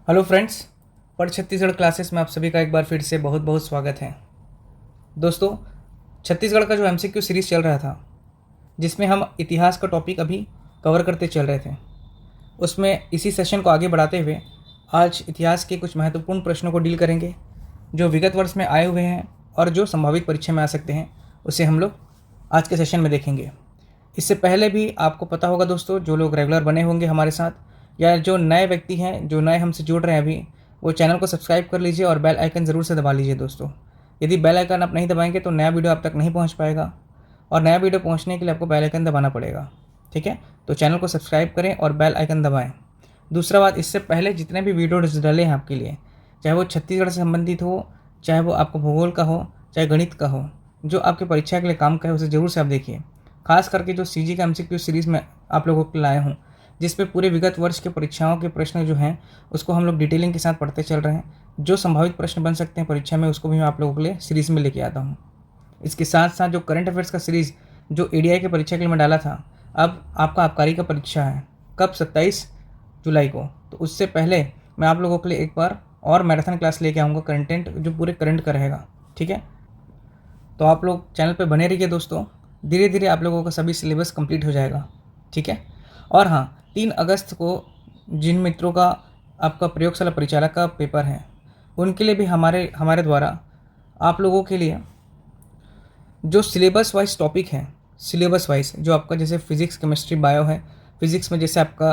Hello friends, पढ़ Chhattisgarh classes में आप सभी का एक बार फिर से बहुत बहुत स्वागत है। दोस्तों, छत्तीसगढ़ का जो एमसीक्यू सीरीज़ चल रहा था, जिसमें हम इतिहास का टॉपिक अभी कवर करते चल रहे थे, उसमें इसी सेशन को आगे बढ़ाते हुए आज इतिहास के कुछ महत्वपूर्ण प्रश्नों को डील करेंगे जो विगत वर्ष में आए हुए हैं और जो संभावित परीक्षा में आ सकते हैं। उसे हम लोग आज के सेशन में देखेंगे। इससे पहले भी आपको पता होगा दोस्तों, जो लोग रेगुलर बने होंगे हमारे साथ या जो नए व्यक्ति हैं, जो नए हमसे जुड़ रहे हैं अभी, वो चैनल को सब्सक्राइब कर लीजिए और बेल आइकन ज़रूर से दबा लीजिए दोस्तों। यदि बेल आइकन आप नहीं दबाएंगे तो नया वीडियो आप तक नहीं पहुंच पाएगा, और नया वीडियो पहुंचने के लिए आपको बेल आइकन दबाना पड़ेगा। ठीक है, तो चैनल को सब्सक्राइब करें और बेल आइकन दबाएं। दूसरा बात, इससे पहले जितने भी वीडियोज डले हैं आपके लिए, चाहे वो छत्तीसगढ़ से संबंधित हो, चाहे वो आपको भूगोल का हो, चाहे गणित का हो, जो आपकी परीक्षा के लिए काम का है, उसे ज़रूर से आप देखिए। खास करके जो सीजी का एमसीक्यू सीरीज़ में आप लोगों को लाया हूँ, जिसपे पूरे विगत वर्ष के परीक्षाओं के प्रश्न जो हैं उसको हम लोग डिटेलिंग के साथ पढ़ते चल रहे हैं। जो संभावित प्रश्न बन सकते हैं परीक्षा में, उसको भी मैं आप लोगों के लिए सीरीज़ में लेके आता हूँ। इसके साथ साथ जो करंट अफेयर्स का सीरीज़ जो एडीआई की परीक्षा के लिए मैं डाला था, अब आपका आबकारी का परीक्षा है कब, 27 जुलाई को। तो उससे पहले मैं आप लोगों के लिए एक बार और मैराथन क्लास लेके आऊँगा, कंटेंट जो पूरे करंट का रहेगा। ठीक है, तो आप लोग चैनल पे बने रहिए दोस्तों। धीरे धीरे आप लोगों का सभी सिलेबस कंप्लीट हो जाएगा। ठीक है, और हाँ, 3 अगस्त को जिन मित्रों का आपका प्रयोगशाला परिचालक का पेपर है, उनके लिए भी हमारे द्वारा आप लोगों के लिए जो सिलेबस वाइज टॉपिक है, सिलेबस वाइज जो आपका जैसे फिजिक्स, केमिस्ट्री, बायो है, फिजिक्स में जैसे आपका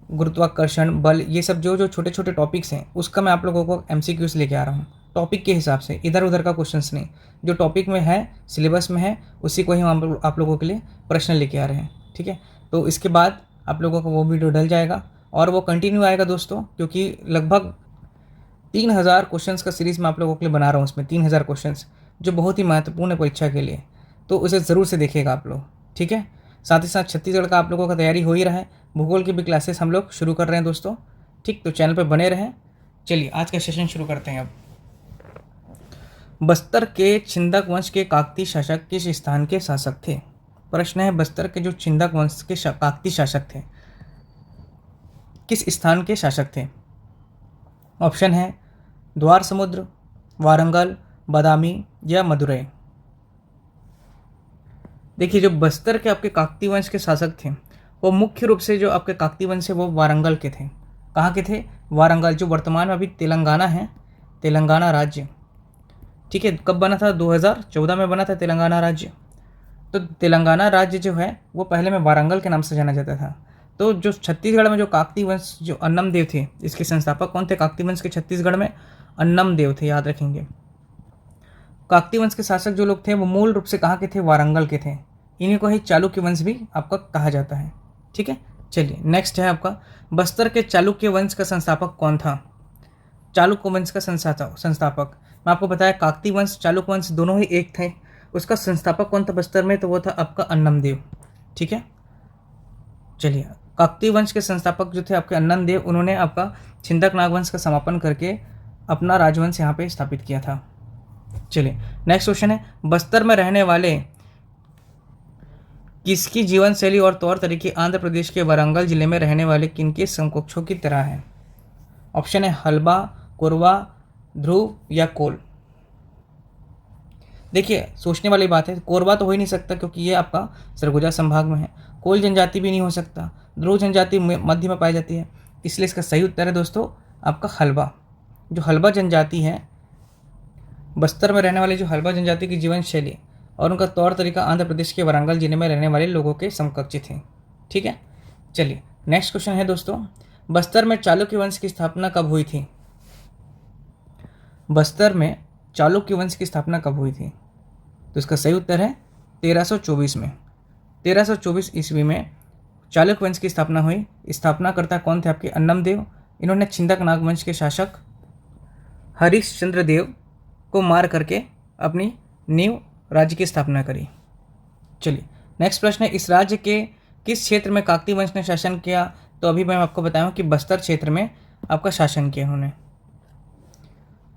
गुरुत्वाकर्षण, बल, ये सब जो जो छोटे छोटे टॉपिक्स हैं, उसका मैं आप लोगों को एमसीक्यूज लेके आ रहा हूँ टॉपिक के हिसाब से, इधर उधर का क्वेश्चंस नहीं। जो टॉपिक में है, सिलेबस में है, उसी को ही हम आप लोगों के लिए प्रश्न लेके आ रहे हैं। ठीक है, तो इसके बाद आप लोगों को वो वीडियो डल जाएगा और वो कंटिन्यू आएगा दोस्तों, क्योंकि लगभग 3000 क्वेश्चंस का सीरीज़ मैं आप लोगों के लिए बना रहा हूँ। उसमें 3000 क्वेश्चंस जो बहुत ही महत्वपूर्ण है परीक्षा के लिए, तो उसे ज़रूर से देखिएगा आप लोग। ठीक है, साथ ही साथ छत्तीसगढ़ का आप लोगों का तैयारी हो ही रहा है, भूगोल की भी क्लासेस हम लोग शुरू कर रहे हैं दोस्तों। ठीक, तो चैनल पर बने रहें। चलिए आज का सेशन शुरू करते हैं। अब बस्तर के छिंदक वंश के काकती शासक किस स्थान के शासक थे? प्रश्न है, बस्तर के जो छिंदक वंश के काकती शासक थे, किस स्थान के शासक थे? ऑप्शन है द्वार समुद्र, वारंगल, बादामी या मदुरई। देखिए, जो बस्तर के आपके काकती वंश के शासक थे, वो मुख्य रूप से जो आपके काकती वंश है वो वारंगल के थे। कहाँ के थे? वारंगल, जो वर्तमान में अभी तेलंगाना है, तेलंगाना राज्य। ठीक है, कब बना था? 2014 में बना था तेलंगाना राज्य। तो तेलंगाना राज्य जो है वो पहले में वारंगल के नाम से जाना जाता था। तो जो छत्तीसगढ़ में जो काकती वंश, जो अन्नम देव थे, इसके संस्थापक कौन थे काकती वंश के? छत्तीसगढ़ में अन्नम देव थे, याद रखेंगे। काकती वंश के शासक जो लोग थे वो मूल रूप से कहाँ के थे? वारंगल के थे। इन्हीं को ही चालुक्य वंश भी आपका कहा जाता है। ठीक है, चलिए नेक्स्ट है आपका, बस्तर के चालुक्य वंश का संस्थापक कौन था? चालुक्य वंश का संस्थापक मैं आपको बताया, काकती वंश, चालुक्य वंश दोनों ही एक थे। उसका संस्थापक कौन था बस्तर में? तो वो था आपका अन्नम देव। ठीक है, चलिए, काकती वंश के संस्थापक जो थे आपके अन्नम देव, उन्होंने आपका छिंदक नागवंश का समापन करके अपना राजवंश यहाँ पे स्थापित किया था। चलिए नेक्स्ट क्वेश्चन है, बस्तर में रहने वाले किसकी जीवन शैली और तौर तरीके आंध्र प्रदेश के वारंगल जिले में रहने वाले किनके समकक्षों की तरह है? ऑप्शन है हल्बा, कोरवा, ध्रुव या कोल। देखिए, सोचने वाली बात है, कोरवा तो हो ही नहीं सकता क्योंकि ये आपका सरगुजा संभाग में है। कोल जनजाति भी नहीं हो सकता, ध्रुव जनजाति मध्य में पाई जाती है, इसलिए इसका सही उत्तर है दोस्तों आपका हल्बा। जो हल्बा जनजाति है, बस्तर में रहने वाले जो हल्बा जनजाति की जीवन शैली और उनका तौर तरीका आंध्र प्रदेश के वारंगल जिले में रहने वाले लोगों के समकक्ष थे। ठीक है, चलिए नेक्स्ट क्वेश्चन है दोस्तों, बस्तर में चालुक्य वंश की स्थापना कब हुई थी? बस्तर में चालुक्य वंश की स्थापना कब हुई थी? तो इसका सही उत्तर है 1324 में। 1324 ईस्वी में चालुक्य वंश की स्थापना हुई। स्थापनाकर्ता कौन थे आपके? अन्नम देव। इन्होंने छिंदक नागवंश के शासक हरिश्चंद्र देव को मार करके अपनी नींव राज्य की स्थापना करी। चलिए नेक्स्ट प्रश्न है, इस राज्य के किस क्षेत्र में काकती वंश ने शासन किया? तो अभी मैं आपको बताऊं कि बस्तर क्षेत्र में आपका शासन किया उन्होंने।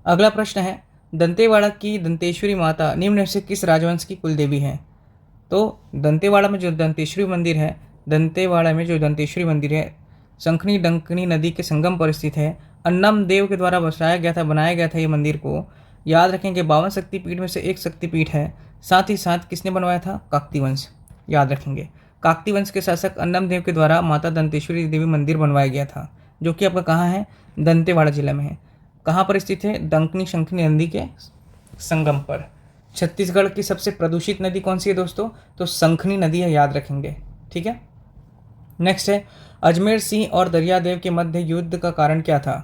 अगला प्रश्न है, दंतेवाड़ा की दंतेश्वरी माता निम्न में से किस राजवंश की कुलदेवी है? तो दंतेवाड़ा में जो दंतेश्वरी मंदिर है, दंतेवाड़ा में जो दंतेश्वरी मंदिर है, शंखनी डंकनी नदी के संगम पर स्थित है। अन्नम देव के द्वारा बनाया गया था ये मंदिर को। याद रखें कि 52 शक्तिपीठ में से एक शक्तिपीठ है। साथ ही साथ किसने बनवाया था? काकती वंश। याद रखेंगे काकती वंश के शासक अन्नम देव के द्वारा माता दंतेश्वरी देवी मंदिर बनवाया गया था, जो कि आपका कहाँ है? दंतेवाड़ा जिला में है। कहाँ पर स्थित है? दंकनी शंखनी नदी के संगम पर। छत्तीसगढ़ की सबसे प्रदूषित नदी कौन सी है दोस्तों? तो शंखनी नदी है, याद रखेंगे। ठीक है। नेक्स्ट है, अजमेर सिंह और दरियादेव के मध्य युद्ध का कारण क्या था?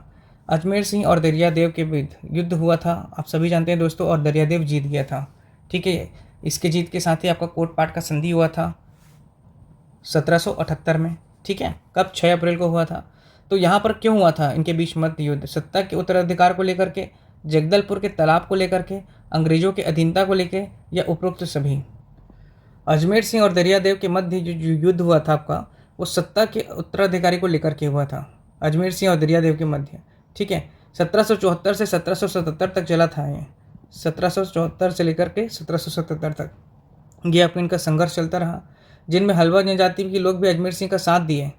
अजमेर सिंह और दरियादेव के बीच युद्ध हुआ था, आप सभी जानते हैं दोस्तों, और दरियादेव जीत गया था। ठीक है। इसके जीत के साथ ही आपका कोटपाट का संधि हुआ था 1778 में। ठीक है। कब? 6 अप्रैल को हुआ था। तो यहाँ पर क्यों हुआ था इनके बीच मध्य युद्ध? सत्ता के उत्तराधिकार को लेकर के, जगदलपुर के तालाब को लेकर के, अंग्रेजों के अधीनता को लेकर, या उपरोक्त सभी? अजमेर सिंह और दरियादेव के मध्य जो युद्ध हुआ था आपका, वो सत्ता के उत्तराधिकारी को लेकर के हुआ था। अजमेर सिंह और दरियादेव के मध्य। ठीक है। 1774 से 1777 तक चला था ये। 1774 से लेकर के 1777 तक ये आपको इनका संघर्ष चलता रहा, जिनमें हल्बा जनजाति के लोग भी अजमेर सिंह का साथ दिए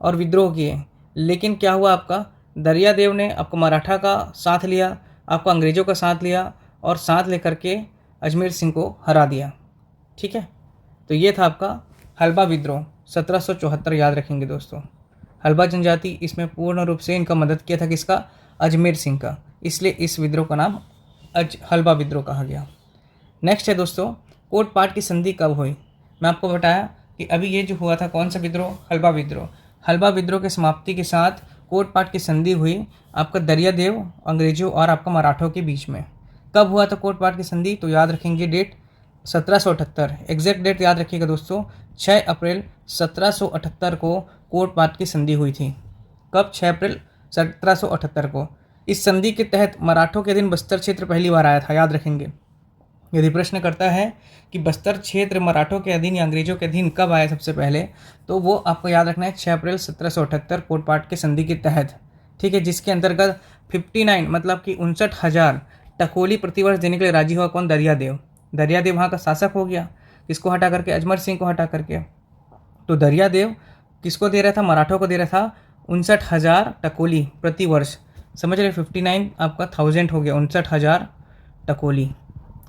और विद्रोह किए। लेकिन क्या हुआ आपका? दरियादेव ने आपको मराठा का साथ लिया, आपको अंग्रेजों का साथ लिया, और साथ लेकर के अजमेर सिंह को हरा दिया। ठीक है। तो ये था आपका हल्बा विद्रोह 1774। याद रखेंगे दोस्तों, हल्बा जनजाति इसमें पूर्ण रूप से इनका मदद किया था। किसका? अजमेर सिंह का। इसलिए इस विद्रोह का नाम हल्बा विद्रोह कहा गया। नेक्स्ट है दोस्तों, कोटपाट की संधि कब हुई? मैं आपको बताया कि अभी ये जो हुआ था कौन सा विद्रोह? हल्बा विद्रोह। हल्बा विद्रोह की समाप्ति के साथ कोटपाट की संधि हुई आपका दरियादेव, अंग्रेजों और आपका मराठों के बीच में। कब हुआ था कोटपाट की संधि? तो याद रखेंगे डेट 1778। एग्जैक्ट डेट याद रखिएगा दोस्तों, 6 अप्रैल 1778 को कोटपाट की संधि हुई थी। कब? 6 अप्रैल 1778 को। इस संधि के तहत मराठों के अधीन बस्तर क्षेत्र पहली बार आया था। याद रखेंगे, यदि प्रश्न करता है कि बस्तर क्षेत्र मराठों के अधीन या अंग्रेजों के अधीन कब आया सबसे पहले, तो वो आपको याद रखना है 6 अप्रैल 1778 कोटपाट के संधि के तहत। ठीक है। जिसके अंतर्गत 59 मतलब कि 59,000 टकोली प्रतिवर्ष देने के लिए राजी हुआ कौन? दरियादेव। दरियादेव वहाँ का शासक हो गया, किसको हटा करके? अजमेर सिंह को हटा करके। तो दरियादेव किसको दे रहा था? मराठों को दे रहा था 59,000 टकोली प्रति वर्ष। समझ रहे? 59 आपका 1000 हो गया, 59,000 टकोली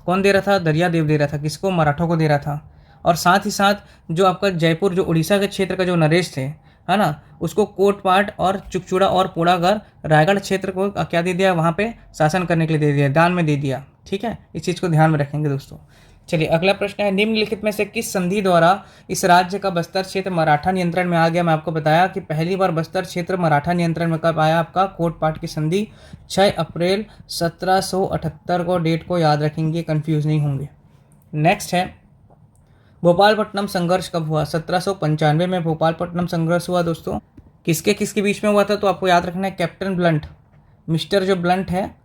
कौन दे रहा था? दरियादेव दे रहा था। किसको? मराठों को दे रहा था। और साथ ही साथ जो आपका जयपुर, जो उड़ीसा के क्षेत्र का जो नरेश थे, है ना, उसको कोटपाट और चुकचुड़ा और पोड़ागढ़ रायगढ़ क्षेत्र को क्या दे दिया? वहाँ पे शासन करने के लिए दे दिया, दान में दे दिया। ठीक है। इस चीज़ को ध्यान में रखेंगे दोस्तों। चलिए अगला प्रश्न है, निम्नलिखित में से किस संधि द्वारा इस राज्य का बस्तर क्षेत्र मराठा नियंत्रण में आ गया? मैं आपको बताया कि पहली बार बस्तर क्षेत्र मराठा नियंत्रण में कब आया? आपका कोटपाट की संधि 6 अप्रैल 1778 को। डेट को याद रखेंगे, कंफ्यूज नहीं होंगे। नेक्स्ट है, भोपालपट्टनम संघर्ष कब हुआ? 1795 में भोपालपट्टनम संघर्ष हुआ दोस्तों। किसके किसके बीच में हुआ था? तो आपको याद रखना है कैप्टन ब्लंट, मिस्टर जो ब्लंट है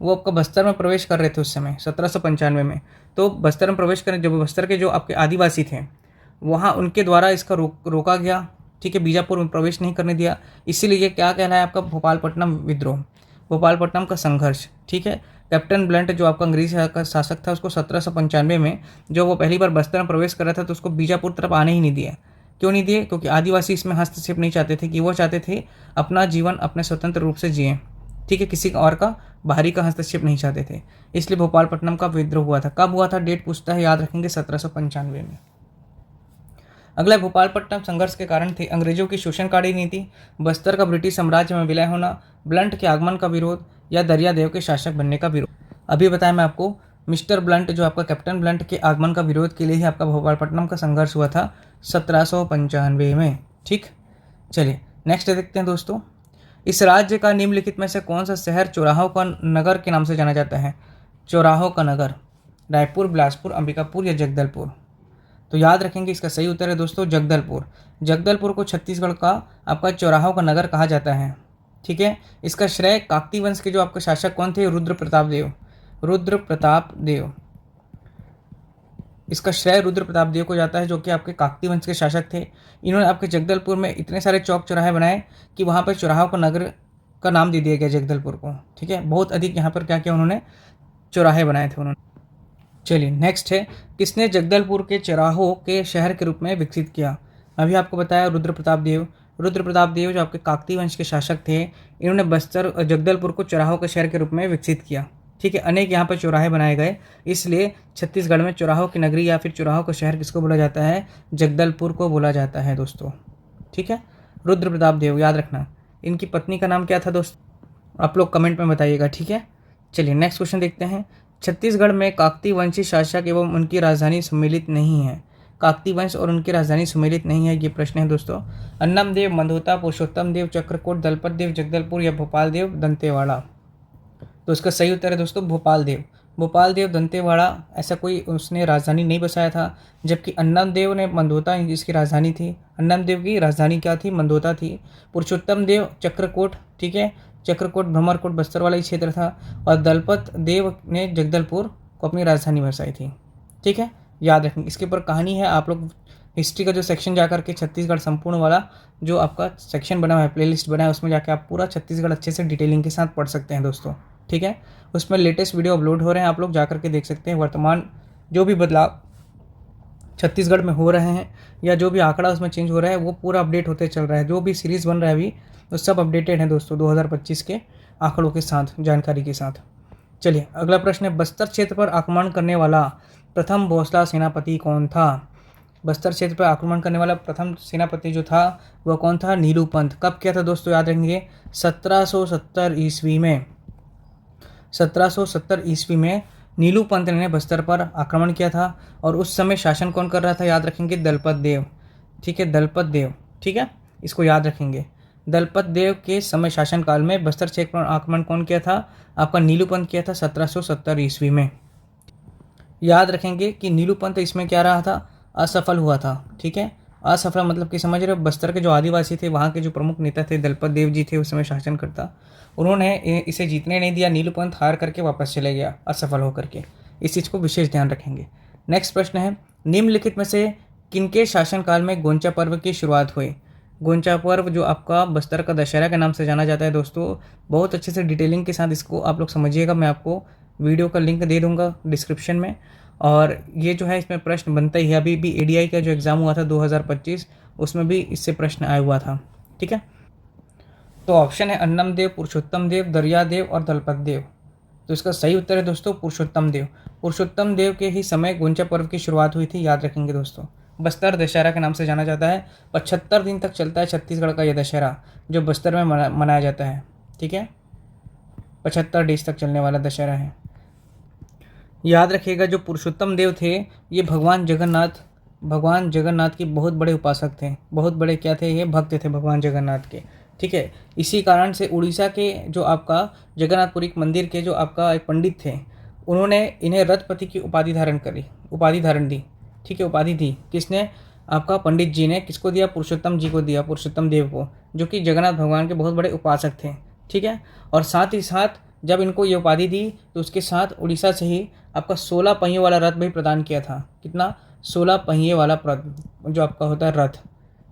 वो आपका बस्तर में प्रवेश कर रहे थे उस समय 1795 में। तो बस्तर में प्रवेश करें, जब बस्तर के जो आपके आदिवासी थे वहाँ उनके द्वारा इसका रोका गया। ठीक है। बीजापुर में प्रवेश नहीं करने दिया, इसीलिए ये क्या कहलाया? आपका भोपालपट्टनम विद्रोह, भोपालपट्टनम का संघर्ष। ठीक है। कैप्टन ब्लंट जो आपका अंग्रेजी का शासक था, उसको 1795 में जो वो पहली बार बस्तर में प्रवेश कर रहा था, तो उसको बीजापुर तरफ आने ही नहीं दिया। क्यों नहीं दिए? क्योंकि आदिवासी इसमें हस्तक्षेप नहीं चाहते थे, कि वो चाहते थे अपना जीवन अपने स्वतंत्र रूप से जिएं। ठीक है। किसी और का बाहरी का हस्तक्षेप नहीं चाहते थे, इसलिए भोपालपट्टनम का विद्रोह हुआ था। कब हुआ था? डेट पूछता है, याद रखेंगे 1795 में। अगला भोपालपट्टनम संघर्ष के कारण थे अंग्रेजों की शोषणकारी नीति, बस्तर का ब्रिटिश साम्राज्य में विलय होना, ब्लंट के आगमन का विरोध, या दरियादेव के शासक बनने का विरोध। अभी बताया मैं आपको, मिस्टर ब्लंट जो आपका कैप्टन ब्लंट के आगमन का विरोध के लिए ही आपका भोपालपट्टनम का संघर्ष हुआ था 1795 में। ठीक। चलिए नेक्स्ट देखते हैं दोस्तों, इस राज्य का निम्नलिखित में से कौन सा शहर चौराहों का नगर के नाम से जाना जाता है? चौराहों का नगर, रायपुर, बिलासपुर, अंबिकापुर या जगदलपुर? तो याद रखेंगे इसका सही उत्तर है दोस्तों जगदलपुर। जगदलपुर को छत्तीसगढ़ का आपका चौराहों का नगर कहा जाता है। ठीक है। इसका श्रेय काकती वंश के जो आपके शासक कौन थे? रुद्र प्रताप देव। रुद्र प्रताप देव, इसका श्रेय रुद्र प्रताप देव को जाता है, जो कि आपके काकती वंश के शासक थे। इन्होंने आपके जगदलपुर में इतने सारे चौक चौराहे बनाए कि वहाँ पर चौराहों का नगर का नाम दे दिया गया जगदलपुर को। ठीक है। बहुत अधिक यहाँ पर क्या किया उन्होंने? चौराहे बनाए थे उन्होंने। चलिए नेक्स्ट है, किसने जगदलपुर के चौराहों के शहर के रूप में विकसित किया? अभी आपको बताया रुद्र प्रताप देव। रुद्र प्रताप देव जो आपके काकती वंश के शासक थे, इन्होंने बस्तर जगदलपुर को चौराहों के शहर के रूप में विकसित किया। ठीक है, अनेक यहाँ पर चौराहे बनाए गए, इसलिए छत्तीसगढ़ में चौराहों की नगरी या फिर चौराहों का शहर किसको बोला जाता है? जगदलपुर को बोला जाता है दोस्तों। ठीक है, रुद्र प्रताप देव याद रखना। इनकी पत्नी का नाम क्या था दोस्त? आप लोग कमेंट में बताइएगा। ठीक है, चलिए नेक्स्ट क्वेश्चन देखते हैं। छत्तीसगढ़ में काकती वंशी शासक एवं उनकी राजधानी सम्मिलित नहीं है। काकती वंश और उनकी राजधानी सम्मिलित नहीं है, ये प्रश्न है दोस्तों। अन्नम देव, मंदोता, पुरुषोत्तम देव, चक्रकोट, दलपत देव, जगदलपुर या भोपाल देव, दंतेवाड़ा। तो इसका सही उत्तर है दोस्तों भोपाल देव। भोपाल देव दंतेवाड़ा ऐसा कोई उसने राजधानी नहीं बसाया था, जबकि अन्नम देव ने मंदोता जिसकी राजधानी थी। अन्नम देव की राजधानी क्या थी? मंदोता थी। पुरुषोत्तम देव चक्रकोट, ठीक है, चक्रकोट भ्रमरकोट बस्तर वाला ही क्षेत्र था। और दलपत देव ने जगदलपुर को अपनी राजधानी बसाई थी। ठीक है, याद रखेंगे। इसके ऊपर कहानी है, आप लोग हिस्ट्री का जो सेक्शन जा करके छत्तीसगढ़ संपूर्ण वाला जो आपका सेक्शन बना हुआ है, प्लेलिस्ट बना है, उसमें जाके आप पूरा छत्तीसगढ़ अच्छे से डिटेलिंग के साथ पढ़ सकते हैं दोस्तों। ठीक है, उसमें लेटेस्ट वीडियो अपलोड हो रहे हैं, आप लोग जा करके देख सकते हैं। वर्तमान जो भी बदलाव छत्तीसगढ़ में हो रहे हैं या जो भी आंकड़ा उसमें चेंज हो रहा है, वो पूरा अपडेट होते चल रहा है। जो भी सीरीज़ बन रहा है अभी, तो सब अपडेटेड है दोस्तों 2025 के आंकड़ों के साथ, जानकारी के साथ। चलिए अगला प्रश्न है, बस्तर क्षेत्र पर आक्रमण करने वाला प्रथम भोसला सेनापति कौन था? बस्तर क्षेत्र पर आक्रमण करने वाला प्रथम सेनापति जो था वह कौन था? नीलू पंथ। कब किया था दोस्तों? याद रखेंगे 1770 ईस्वी में। 1770 ईस्वी में नीलू पंथ ने बस्तर पर आक्रमण किया था। और उस समय शासन कौन कर रहा था? याद रखेंगे दलपत देव। ठीक है, दलपत देव। ठीक है, इसको याद रखेंगे। दलपत देव के समय शासनकाल में बस्तर क्षेत्र पर आक्रमण कौन किया था? आपका नीलू पंथ किया था 1770 ईस्वी में। याद रखेंगे कि नीलू पंथ इसमें क्या रहा था? असफल हुआ था। ठीक है, असफल मतलब कि समझ रहे हो, बस्तर के जो आदिवासी थे, वहाँ के जो प्रमुख नेता थे, दलपत देव जी थे उस समय शासनकर्ता, उन्होंने इसे जीतने नहीं दिया। नीलू पंथ हार करके वापस चले गया असफल होकर के। इस चीज़ को विशेष ध्यान रखेंगे। नेक्स्ट प्रश्न है, निम्नलिखित में से किनके शासनकाल में गोंचा पर्व की शुरुआत हुई? गोंचा पर्व जो आपका बस्तर का दशहरा के नाम से जाना जाता है दोस्तों, बहुत अच्छे से डिटेलिंग के साथ इसको आप लोग समझिएगा। मैं आपको वीडियो का लिंक दे दूंगा डिस्क्रिप्शन में। और ये जो है इसमें प्रश्न बनता ही है। अभी भी एडीआई का जो एग्ज़ाम हुआ था 2025, उसमें भी इससे प्रश्न आया हुआ था। ठीक है, तो ऑप्शन है अन्नम देव, पुरुषोत्तम देव, दरिया देव और दलपत देव। तो इसका सही उत्तर है दोस्तों पुरुषोत्तम देव। पुरुषोत्तम देव के ही समय गोंचा पर्व की शुरुआत हुई थी, याद रखेंगे दोस्तों। बस्तर दशहरा के नाम से जाना जाता है। 75 दिन तक चलता है छत्तीसगढ़ का यह दशहरा, जो बस्तर में मनाया जाता है। ठीक है, 75 डेज तक चलने वाला दशहरा है। याद रखिएगा, जो पुरुषोत्तम देव थे ये भगवान जगन्नाथ की बहुत बड़े उपासक थे। बहुत बड़े क्या थे? ये भक्त थे भगवान जगन्नाथ के। ठीक है, इसी कारण से उड़ीसा के जो आपका जगन्नाथपुरी मंदिर के जो आपका एक पंडित थे, उन्होंने इन्हें रथपति की उपाधि धारण दी। ठीक है, उपाधि दी किसने? आपका पंडित जी ने। किसको दिया? पुरुषोत्तम जी को दिया, पुरुषोत्तम देव को, जो कि जगन्नाथ भगवान के बहुत बड़े उपासक थे। ठीक है, और साथ ही साथ जब इनको ये उपाधि दी तो उसके साथ उड़ीसा से ही आपका 16 पहियों वाला रथ भी प्रदान किया था। कितना? 16 पहिए वाला जो आपका होता है रथ,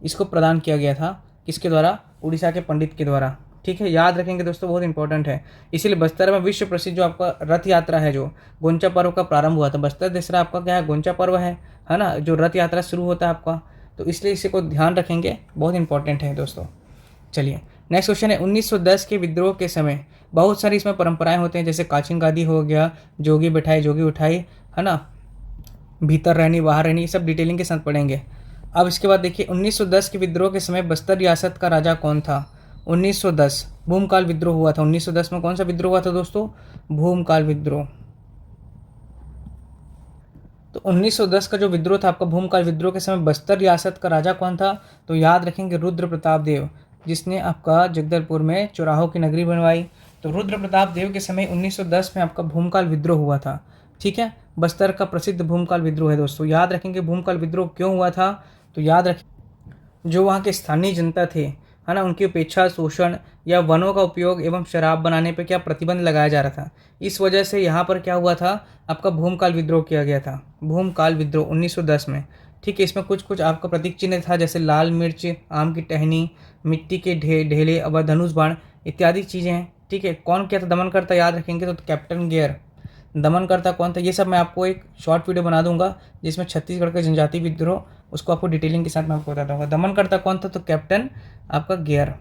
इसको प्रदान किया गया था। किसके द्वारा? उड़ीसा के पंडित के द्वारा। ठीक है, याद रखेंगे दोस्तों, बहुत इंपॉर्टेंट है। इसीलिए बस्तर में विश्व प्रसिद्ध जो आपका रथ यात्रा है, जो गोंचा पर्व का प्रारंभ हुआ था। बस्तर दशहरा आपका क्या है? गोंचा पर्व है ना, जो रथ यात्रा शुरू होता है आपका। तो इसलिए इसी को ध्यान रखेंगे, बहुत इंपॉर्टेंट है दोस्तों। चलिए नेक्स्ट क्वेश्चन है, 1910 के विद्रोह के समय बहुत सारी इसमें परंपराएं होते हैं, जैसे काचिन गादी हो गया, जोगी बिठाई जोगी उठाई, है ना, भीतर रहनी बाहर रहनी, ये सब डिटेलिंग के साथ पढ़ेंगे। अब इसके बाद देखिए 1910 के विद्रोह के समय बस्तर रियासत का राजा कौन था? 1910 भूमकाल विद्रोह हुआ था। 1910 में कौन सा विद्रोह हुआ था दोस्तों? भूमकाल विद्रोह। तो 1910 का जो विद्रोह था आपका भूमकाल विद्रोह के समय बस्तर रियासत का राजा कौन था? तो याद रखेंगे रुद्र प्रताप देव, जिसने आपका जगदलपुर में चौराहों की नगरी बनवाई। तो रुद्र प्रताप देव के समय 1910 में आपका भूमकाल विद्रोह हुआ था। ठीक है, बस्तर का प्रसिद्ध भूमकाल विद्रोह है दोस्तों। याद रखेंगे भूमकाल विद्रोह क्यों हुआ था? तो याद रखें, जो वहाँ के स्थानीय जनता थे, है ना, उनकी उपेक्षा, शोषण या वनों का उपयोग एवं शराब बनाने पर क्या प्रतिबंध लगाया जा रहा था। इस वजह से यहाँ पर क्या हुआ था? आपका भूमकाल विद्रोह किया गया था। भूमकाल विद्रोह 1910 में। ठीक है, इसमें कुछ कुछ आपका प्रतीक चिन्ह था, जैसे लाल मिर्च, आम की टहनी, मिट्टी के ढेले और धनुष बाण इत्यादि चीज़ें हैं। ठीक है, कौन क्या था दमन करता? याद रखेंगे तो कैप्टन गियर दमन करता कौन था? ये सब मैं आपको एक शॉर्ट वीडियो बना दूंगा, जिसमें छत्तीसगढ़ का जनजाति विद्रोह, उसको आपको डिटेलिंग के साथ मैं आपको बताता हूँ। दमन करता कौन था? तो कैप्टन आपका गेयर,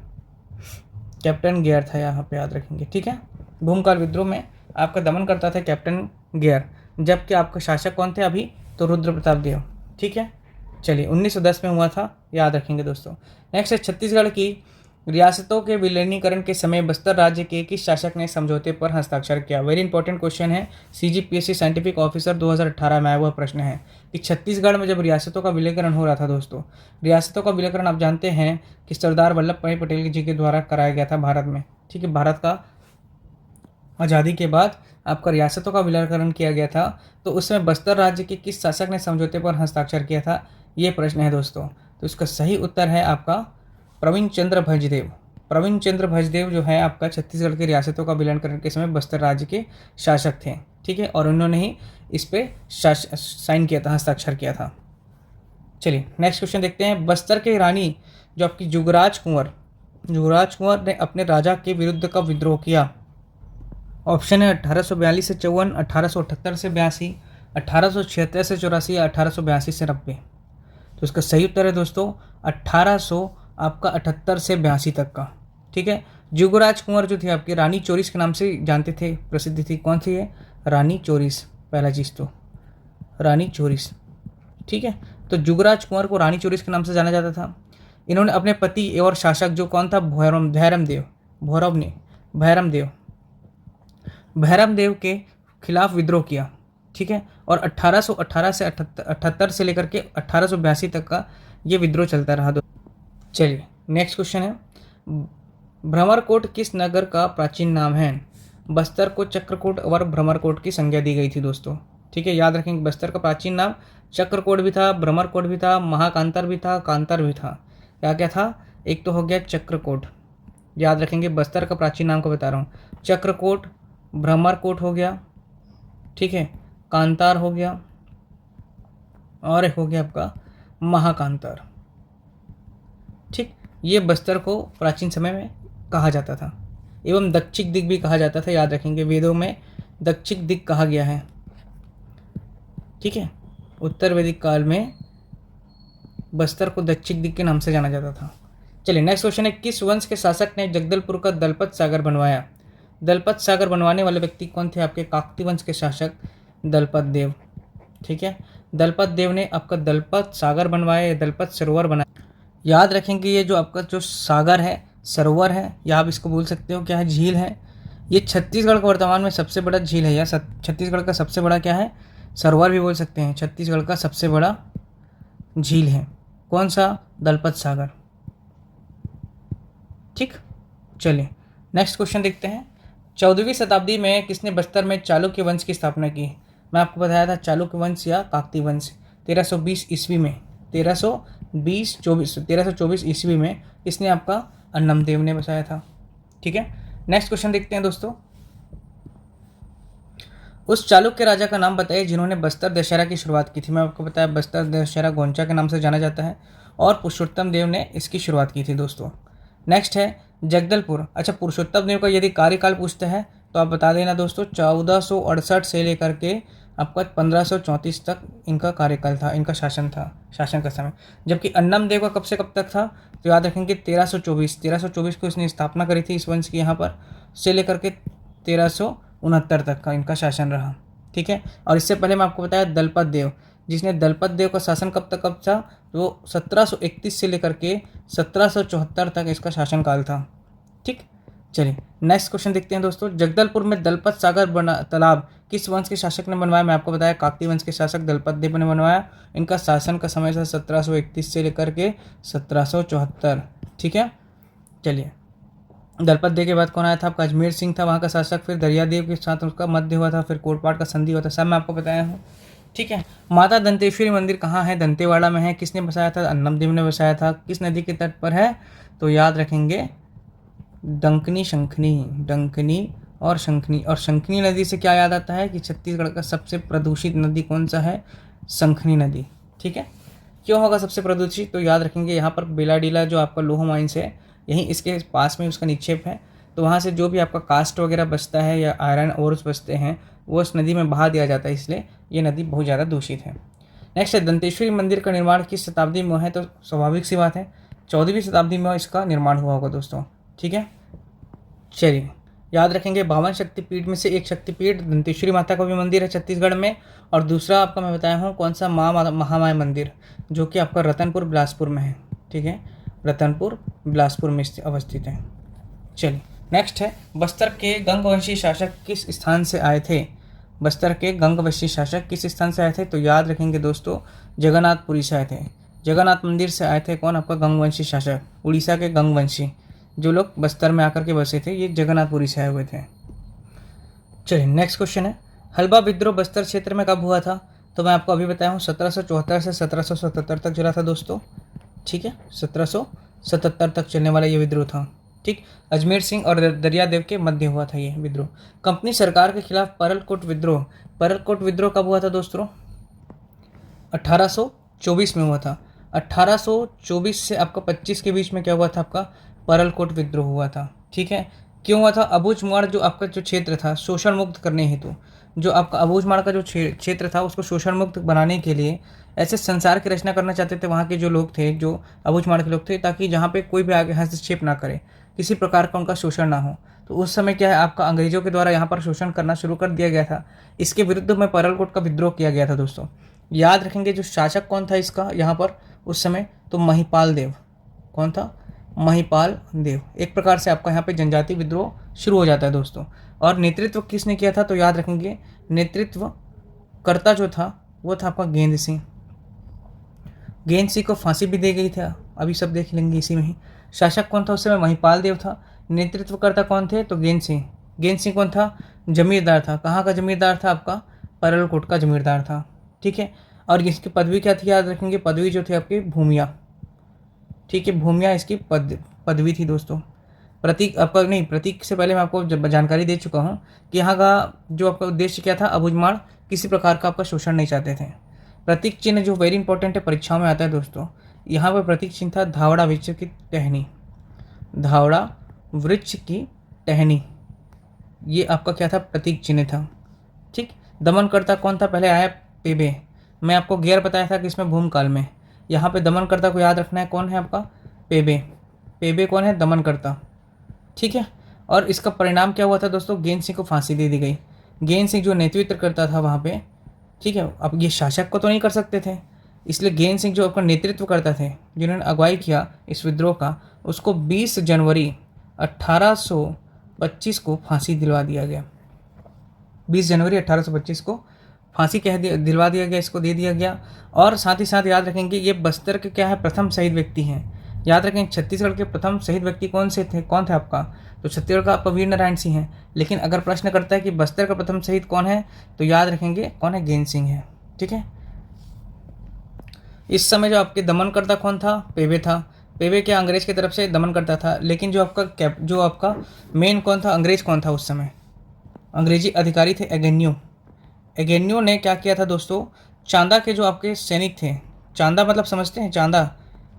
कैप्टन गेयर था यहाँ पे, याद रखेंगे। ठीक है, भूमकाल विद्रोह में आपका दमन करता था कैप्टन गेयर। जबकि आपका शासक कौन थे अभी? तो रुद्र प्रताप देव। ठीक है, चलिए 1910 में हुआ था, याद रखेंगे दोस्तों। नेक्स्ट है छत्तीसगढ़ की रियासतों के विलीनीकरण के समय बस्तर राज्य के किस शासक ने समझौते पर हस्ताक्षर किया? वेरी इंपॉर्टेंट क्वेश्चन है, सीजीपीएससी साइंटिफिक ऑफिसर 2018 में आया हुआ प्रश्न है कि छत्तीसगढ़ में जब रियासतों का विलीनीकरण हो रहा था दोस्तों, रियासतों का विलीनीकरण आप जानते हैं कि सरदार वल्लभ भाई पटेल जी के द्वारा कराया गया था भारत में। ठीक है, भारत का आज़ादी के बाद आपका रियासतों का विलीनीकरण किया गया था, तो उसमें बस्तर राज्य के किस शासक ने समझौते पर हस्ताक्षर किया था, ये प्रश्न है दोस्तों। तो इसका सही उत्तर है आपका प्रवीण चंद्र भंजदेव। प्रवीण चंद्र भंजदेव जो है आपका छत्तीसगढ़ की रियासतों का विलीनीकरण के समय बस्तर राज्य के शासक थे। ठीक है, और उन्होंने ही इस पे साइन किया था, हस्ताक्षर किया था। चलिए नेक्स्ट क्वेश्चन देखते हैं। बस्तर के रानी जो आपकी जुगराज कुंवर ने अपने राजा के विरुद्ध कब विद्रोह किया? ऑप्शन है 1842 से 54, 1878 से 82, 1876 से 84 या 1882 से 90। तो इसका सही उत्तर है दोस्तों 1878 से 82 तक का। ठीक है, जुगराज कुंवर जो थे आपके रानी चोरिस के नाम से जानते थे, प्रसिद्ध थी। कौन थी ये? रानी चोरिस, पहला चीज़ तो रानी चोरिस। ठीक है, तो जुगराज कुंवर को रानी चोरिस के नाम से जाना जाता था। इन्होंने अपने पति और शासक जो कौन था, भैरम देव के खिलाफ विद्रोह किया। ठीक है, और 1818 से 78 से लेकर के 1882 तक का ये विद्रोह चलता रहा। चलिए नेक्स्ट क्वेश्चन है, भ्रमरकोट किस नगर का प्राचीन नाम है? बस्तर को चक्रकोट और भ्रमरकोट की संज्ञा दी गई थी दोस्तों। ठीक है, याद रखेंगे बस्तर का प्राचीन नाम चक्रकोट भी था, भ्रमरकोट भी था, महाकांतर भी था, कांतर भी था। क्या क्या था? एक तो हो गया चक्रकोट, याद रखेंगे बस्तर का प्राचीन नाम को बता रहा हूँ। चक्रकोट, भ्रमरकोट हो गया, ठीक है, कांतार हो गया, और एक हो गया आपका महाकांतार। ठीक, ये बस्तर को प्राचीन समय में कहा जाता था, एवं दक्षिण दिक भी कहा जाता था। याद रखेंगे वेदों में दक्षिण दिक कहा गया है। ठीक है, उत्तर वैदिक काल में बस्तर को दक्षिण दिक के नाम से जाना जाता था। चलिए नेक्स्ट क्वेश्चन है, किस वंश के शासक ने जगदलपुर का दलपत सागर बनवाया? दलपत सागर बनवाने वाले व्यक्ति कौन थे आपके? काकती वंश के शासक दलपत देव। ठीक है, दलपत देव ने आपका दलपत सागर बनवाया, दलपत सरोवर बनाया। याद रखेंगे ये जो आपका जो सागर है, सरोवर है, या आप इसको बोल सकते हो क्या है, झील है। ये छत्तीसगढ़ का वर्तमान में सबसे बड़ा झील है, या छत्तीसगढ़ का सबसे बड़ा क्या है, सरोवर भी बोल सकते हैं। छत्तीसगढ़ का सबसे बड़ा झील है कौन सा? दलपत सागर। ठीक, चलिए नेक्स्ट क्वेश्चन देखते हैं। 14वीं शताब्दी में किसने बस्तर में चालुक्य वंश की स्थापना की? मैं आपको बताया था चालुक्य वंश या काकती वंश। 1320 ईस्वी में, 1324 ईस्वी में इसने आपका अन्नम देव ने बसाया था। ठीक है, नेक्स्ट क्वेश्चन देखते हैं दोस्तों। उस चालुक्य राजा का नाम बताइए जिन्होंने बस्तर दशहरा की शुरुआत की थी। मैं आपको बताया बस्तर दशहरा गोंचा के नाम से जाना जाता है, और पुरुषोत्तम देव ने इसकी शुरुआत की थी दोस्तों। नेक्स्ट है जगदलपुर। अच्छा, पुरुषोत्तम देव का यदि कार्यकाल पूछते हैं तो आप बता देना दोस्तों 1468 से लेकर के आपका 1534 तक इनका कार्यकाल था, इनका शासन का समय। जबकि अन्नम देव का कब से कब तक था? तो याद रखेंगे 1324 को इसने स्थापना करी थी इस वंश की यहाँ पर, से लेकर के 1369 तक का इनका शासन रहा। ठीक है, और इससे पहले मैं आपको बताया दलपत देव, जिसने दलपत देव का शासन कब था? तो 1731 से लेकर के 1774 तक इसका शासनकाल था। ठीक, चलिए नेक्स्ट क्वेश्चन देखते हैं दोस्तों। जगदलपुर में दलपत सागर तालाब किस वंश के शासक ने बनवाया? मैं आपको बताया काकती वंश के शासक दलपत देव ने बनवाया। इनका शासन का समय था 1731 से लेकर के 1774। ठीक है, चलिए दलपत देव के बाद कौन आया था आपका? अजमेर सिंह था वहाँ का शासक। फिर दरियादेव के साथ उसका मध्य हुआ था, फिर कोटपाट का संधि हुआ था, सब मैं आपको बताया हूँ। ठीक है, माता दंतेश्वरी मंदिर कहाँ है? दंतेवाड़ा में है। किसने बसाया था? अन्नम देव ने बसाया था। किस नदी के तट पर है? तो याद रखेंगे डंकनी और शंखनी नदी से क्या याद आता है कि छत्तीसगढ़ का सबसे प्रदूषित नदी कौन सा है? शंखनी नदी। ठीक है, क्यों होगा सबसे प्रदूषित? तो याद रखेंगे यहाँ पर बेलाडीला जो आपका लोहा माइंस है, यहीं इसके पास में उसका निक्षेप है, तो वहाँ से जो भी आपका कास्ट वगैरह बचता है या आयरन ओर्स बचते हैं वो उस नदी में बहा दिया जाता है, इसलिए ये नदी बहुत ज़्यादा दूषित है। नेक्स्ट है दंतेश्वरी मंदिर का निर्माण किस शताब्दी में है? तो स्वाभाविक सी बात है 14वीं शताब्दी में इसका निर्माण हुआ होगा दोस्तों। ठीक है, चलिए याद रखेंगे 52 शक्तिपीठ में से एक शक्तिपीठ दंतेश्वरी माता का भी मंदिर है छत्तीसगढ़ में, और दूसरा आपका मैं बताया हूँ कौन सा महामाया मंदिर, जो कि आपका रतनपुर बिलासपुर में है। ठीक है, रतनपुर बिलासपुर में अवस्थित है। चलिए नेक्स्ट है, बस्तर के गंगवंशी शासक किस स्थान से आए थे? बस्तर के गंगवंशी शासक किस स्थान से आए थे? तो याद रखेंगे दोस्तों, जगन्नाथपुरी से आए थे। जगन्नाथ मंदिर से आए थे कौन? आपका गंगवंशी शासक, उड़ीसा के गंगवंशी जो लोग बस्तर में आकर के बसे थे, ये जगन्नाथपुरी से आए हुए थे। चलिए नेक्स्ट क्वेश्चन है, हल्बा विद्रोह बस्तर क्षेत्र में कब हुआ था? तो मैं आपको अभी बताया हूँ 1774 से 1777 तक चला था दोस्तों। ठीक है, 1777 तक चलने वाला ये विद्रोह था। ठीक, अजमेर सिंह और दरियादेव के मध्य हुआ था ये विद्रोह। कंपनी सरकार के खिलाफ परलकोट विद्रोह, परलकोट विद्रोह कब हुआ था दोस्तों? 1824 में हुआ था। 1824 से आपका 25 के बीच में क्या हुआ था? आपका परलकोट विद्रोह हुआ था। ठीक है, क्यों हुआ था? अबूझमाड़ जो आपका जो क्षेत्र था शोषण मुक्त करने हेतु, जो आपका अबूझमाड़ का जो क्षेत्र था उसको शोषण मुक्त बनाने के लिए ऐसे संसार की रचना करना चाहते थे वहाँ के जो लोग थे, जो अबूझमाड़ के लोग थे, ताकि जहाँ पे कोई भी आगे हस्तक्षेप ना करे, किसी प्रकार का उनका शोषण ना हो। तो उस समय क्या है, आपका अंग्रेजों के द्वारा यहाँ पर शोषण करना शुरू कर दिया गया था। इसके विरुद्ध में परलकोट का विद्रोह किया गया था दोस्तों। याद रखेंगे जो शासक कौन था इसका यहाँ पर उस समय? तो महिपाल देव। कौन था? महिपाल देव। एक प्रकार से आपका यहाँ पे जनजाति विद्रोह शुरू हो जाता है दोस्तों। और नेतृत्व किसने किया था? तो याद रखेंगे नेतृत्व कर्ता जो था वो था आपका गेंद सिंह। गेंद सिंह को फांसी भी दी गई था, अभी सब देख लेंगे इसी में ही। शासक कौन था उस समय? महिपाल देव था। नेतृत्वकर्ता कौन थे? तो गेंद सिंह। गेंद सिंह कौन था? जमींदार था। कहाँ का जमींदार था? आपका परलकोट का जमींदार था। ठीक है, और इसकी पदवी क्या थी? याद रखेंगे पदवी जो थी आपकी भूमिया। ठीक है, भूमिया इसकी पदवी थी दोस्तों। प्रतीक आपका नहीं, प्रतीक से पहले मैं आपको जानकारी दे चुका हूँ कि यहाँ का जो आपका उद्देश्य क्या था, अबूझमाड़ किसी प्रकार का आपका शोषण नहीं चाहते थे। प्रतीक चिन्ह जो वेरी इंपॉर्टेंट है, परीक्षाओं में आता है दोस्तों। यहाँ पर प्रतीक चिन्ह था धावड़ा वृक्ष की टहनी। धावड़ा वृक्ष की टहनी, ये आपका क्या था? प्रतीक चिन्ह था। ठीक, दमनकर्ता कौन था? पहले आया पेबे। मैं आपको गैर बताया था कि इसमें भूमकाल में, यहाँ पे दमनकर्ता को याद रखना है। कौन है आपका? पेबे। पेबे कौन है? दमनकर्ता। ठीक है, और इसका परिणाम क्या हुआ था दोस्तों? गेंद सिंह को फांसी दे दी गई। गेंद सिंह जो नेतृत्व करता था वहाँ पे, ठीक है, अब ये शासक को तो नहीं कर सकते थे, इसलिए गेंद सिंह जो आपका नेतृत्व करता थे, जिन्होंने अगुवाई किया इस विद्रोह का, उसको 20 जनवरी 1825 को फांसी दिलवा दिया गया। 20 जनवरी 1825 को फांसी दिलवा दिया गया, इसको दे दिया गया। और साथ ही साथ याद रखेंगे ये बस्तर के क्या है? प्रथम शहीद व्यक्ति हैं। याद रखें छत्तीसगढ़ के प्रथम शहीद व्यक्ति कौन से थे? कौन थे आपका? तो छत्तीसगढ़ का आपका वीर नारायण सिंह है। लेकिन अगर प्रश्न करता है कि बस्तर का प्रथम शहीद कौन है, तो याद रखेंगे कौन है? गेंद सिंह है। ठीक है, इस समय जो आपके दमनकर्ता कौन था? पेबे था। पेबे क्या अंग्रेज की तरफ से दमन करता था, लेकिन जो आपका मेन कौन था? अंग्रेज कौन था उस समय? अंग्रेजी अधिकारी थे एगेन्यू। एगेन्यू ने क्या किया था दोस्तों? चांदा के जो आपके सैनिक थे, चांदा मतलब समझते हैं? चांदा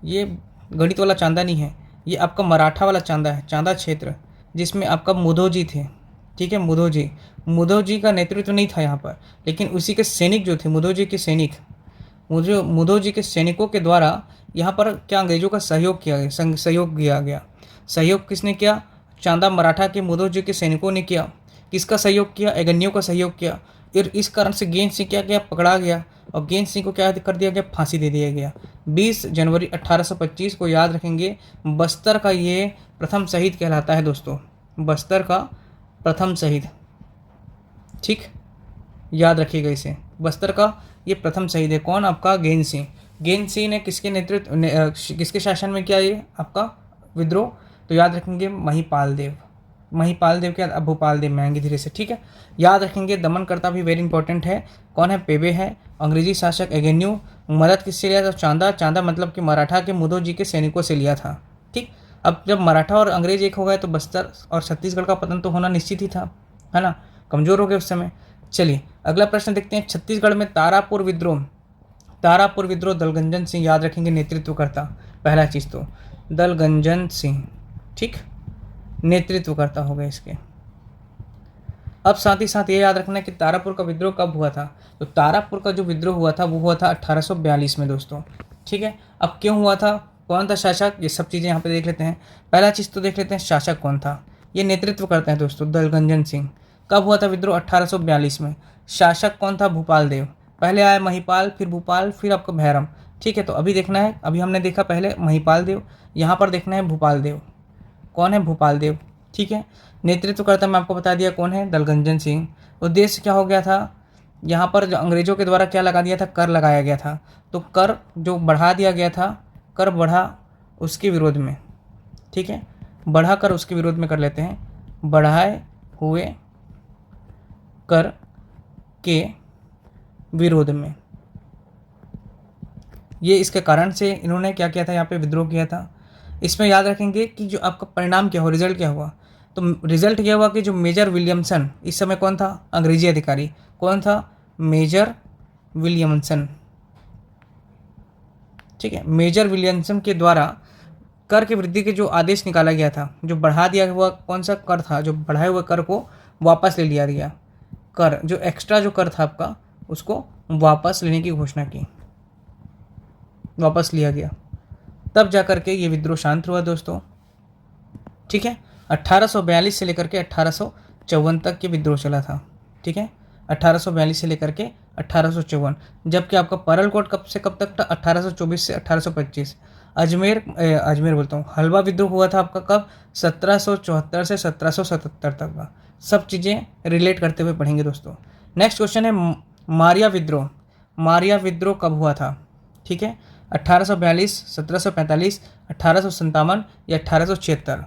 ये गणित वाला चांदा नहीं है, ये आपका मराठा वाला चांदा है, चांदा क्षेत्र, जिसमें आपका मुधोजी थे। ठीक है, मुधोजी का नेतृत्व नहीं था यहाँ पर, लेकिन उसी के सैनिक जो थे, मुधोजी के सैनिक, मुधोजी के सैनिकों के द्वारा यहाँ पर क्या अंग्रेजों का सहयोग किया गया, सहयोग किया गया। सहयोग किसने किया? चांदा मराठा के मुधोजी के सैनिकों ने किया। किसका सहयोग किया? एगेन्यू का सहयोग किया। और इस कारण से गेंद सिंह क्या गया? पकड़ा गया, और गेंद सिंह को क्या कर दिया गया? फांसी दे दिया गया। 20 जनवरी 1825 को याद रखेंगे बस्तर का ये प्रथम शहीद कहलाता है दोस्तों, बस्तर का प्रथम शहीद। ठीक, याद रखिएगा इसे, बस्तर का ये प्रथम शहीद है। कौन? आपका गेंद सिंह। गेंद सिंह ने किसके नेतृत्व किसके शासन में किया ये आपका विद्रोह? तो याद रखेंगे महिपाल देव। महिपाल देव के बाद भूपाल देव में आएंगे धीरे से। ठीक है, याद रखेंगे दमनकर्ता भी वेरी इंपॉर्टेंट है। कौन है? पेबे है। अंग्रेजी शासक एगेन्यू। मदद किससे लिया था? चांदा। चांदा मतलब कि मराठा के मुधोजी के सैनिकों से लिया था। ठीक, अब जब मराठा और अंग्रेज एक हो गए तो बस्तर और छत्तीसगढ़ का पतन तो होना निश्चित ही था, है ना, कमजोर हो गए उस समय। चलिए अगला प्रश्न देखते हैं। छत्तीसगढ़ में तारापुर विद्रोह, तारापुर विद्रोह दलगंजन सिंह याद रखेंगे नेतृत्व करता। पहला चीज़ तो दलगंजन सिंह, ठीक, नेतृत्व करता होगा इसके। अब साथ ही साथ ये याद रखना है कि तारापुर का विद्रोह कब हुआ था? तो तारापुर का जो विद्रोह हुआ था वो हुआ था 1842 में दोस्तों। ठीक है, अब क्यों हुआ था? कौन था शासक, ये सब चीज़ें यहाँ पे देख लेते हैं। पहला चीज़ तो देख लेते हैं शासक कौन था। ये नेतृत्व करते हैं दोस्तों दलगंजन सिंह। कब हुआ था विद्रोह? 1842 में। शासक कौन था? भूपाल देव। पहले आया महिपाल, फिर भूपाल, फिर आपका भैरम। ठीक है, तो अभी देखना है, अभी हमने देखा पहले महिपाल देव, यहाँ पर देखना है भूपाल देव। कौन है? भूपाल देव। ठीक है, नेतृत्व करता मैं आपको बता दिया कौन है, दलगंजन सिंह। उद्देश्य क्या हो गया था, यहाँ पर जो अंग्रेजों के द्वारा क्या लगा दिया था, कर लगाया गया था। तो कर जो बढ़ा दिया गया था, कर बढ़ा उसके विरोध में। ठीक है, बढ़ा कर उसके विरोध में कर लेते हैं, बढ़ाए हुए कर के विरोध में। ये इसके कारण से इन्होंने क्या किया था, यहाँ पे विद्रोह किया था। इसमें याद रखेंगे कि जो आपका परिणाम क्या हुआ, रिजल्ट क्या हुआ। तो रिजल्ट ये हुआ कि जो मेजर विलियमसन, इस समय कौन था? अंग्रेजी अधिकारी। कौन था? Major Williamson. ठीक है, मेजर विलियमसन के द्वारा कर की वृद्धि के जो आदेश निकाला गया था, जो बढ़ा दिया हुआ कौन सा कर था, जो बढ़ाए हुए कर को वापस ले लिया गया। कर जो एक्स्ट्रा जो कर था आपका, उसको वापस लेने की घोषणा की, वापस लिया गया। तब जाकर के ये विद्रोह शांत हुआ दोस्तों। ठीक है, 1842 से लेकर के 1854 तक ये विद्रोह चला था। ठीक है, 1842 से लेकर के 1854, जबकि आपका परलकोट कब से कब तक था? 1824 से 1825। अजमेर बोलता हूँ, हलवा विद्रोह हुआ था आपका कब? 1774 से 1777 तक का। सब चीज़ें रिलेट करते हुए पढ़ेंगे दोस्तों। नेक्स्ट क्वेश्चन है मारिया विद्रोह। मारिया विद्रोह कब हुआ था? ठीक है, 1842, 1745, 1857 या 1876।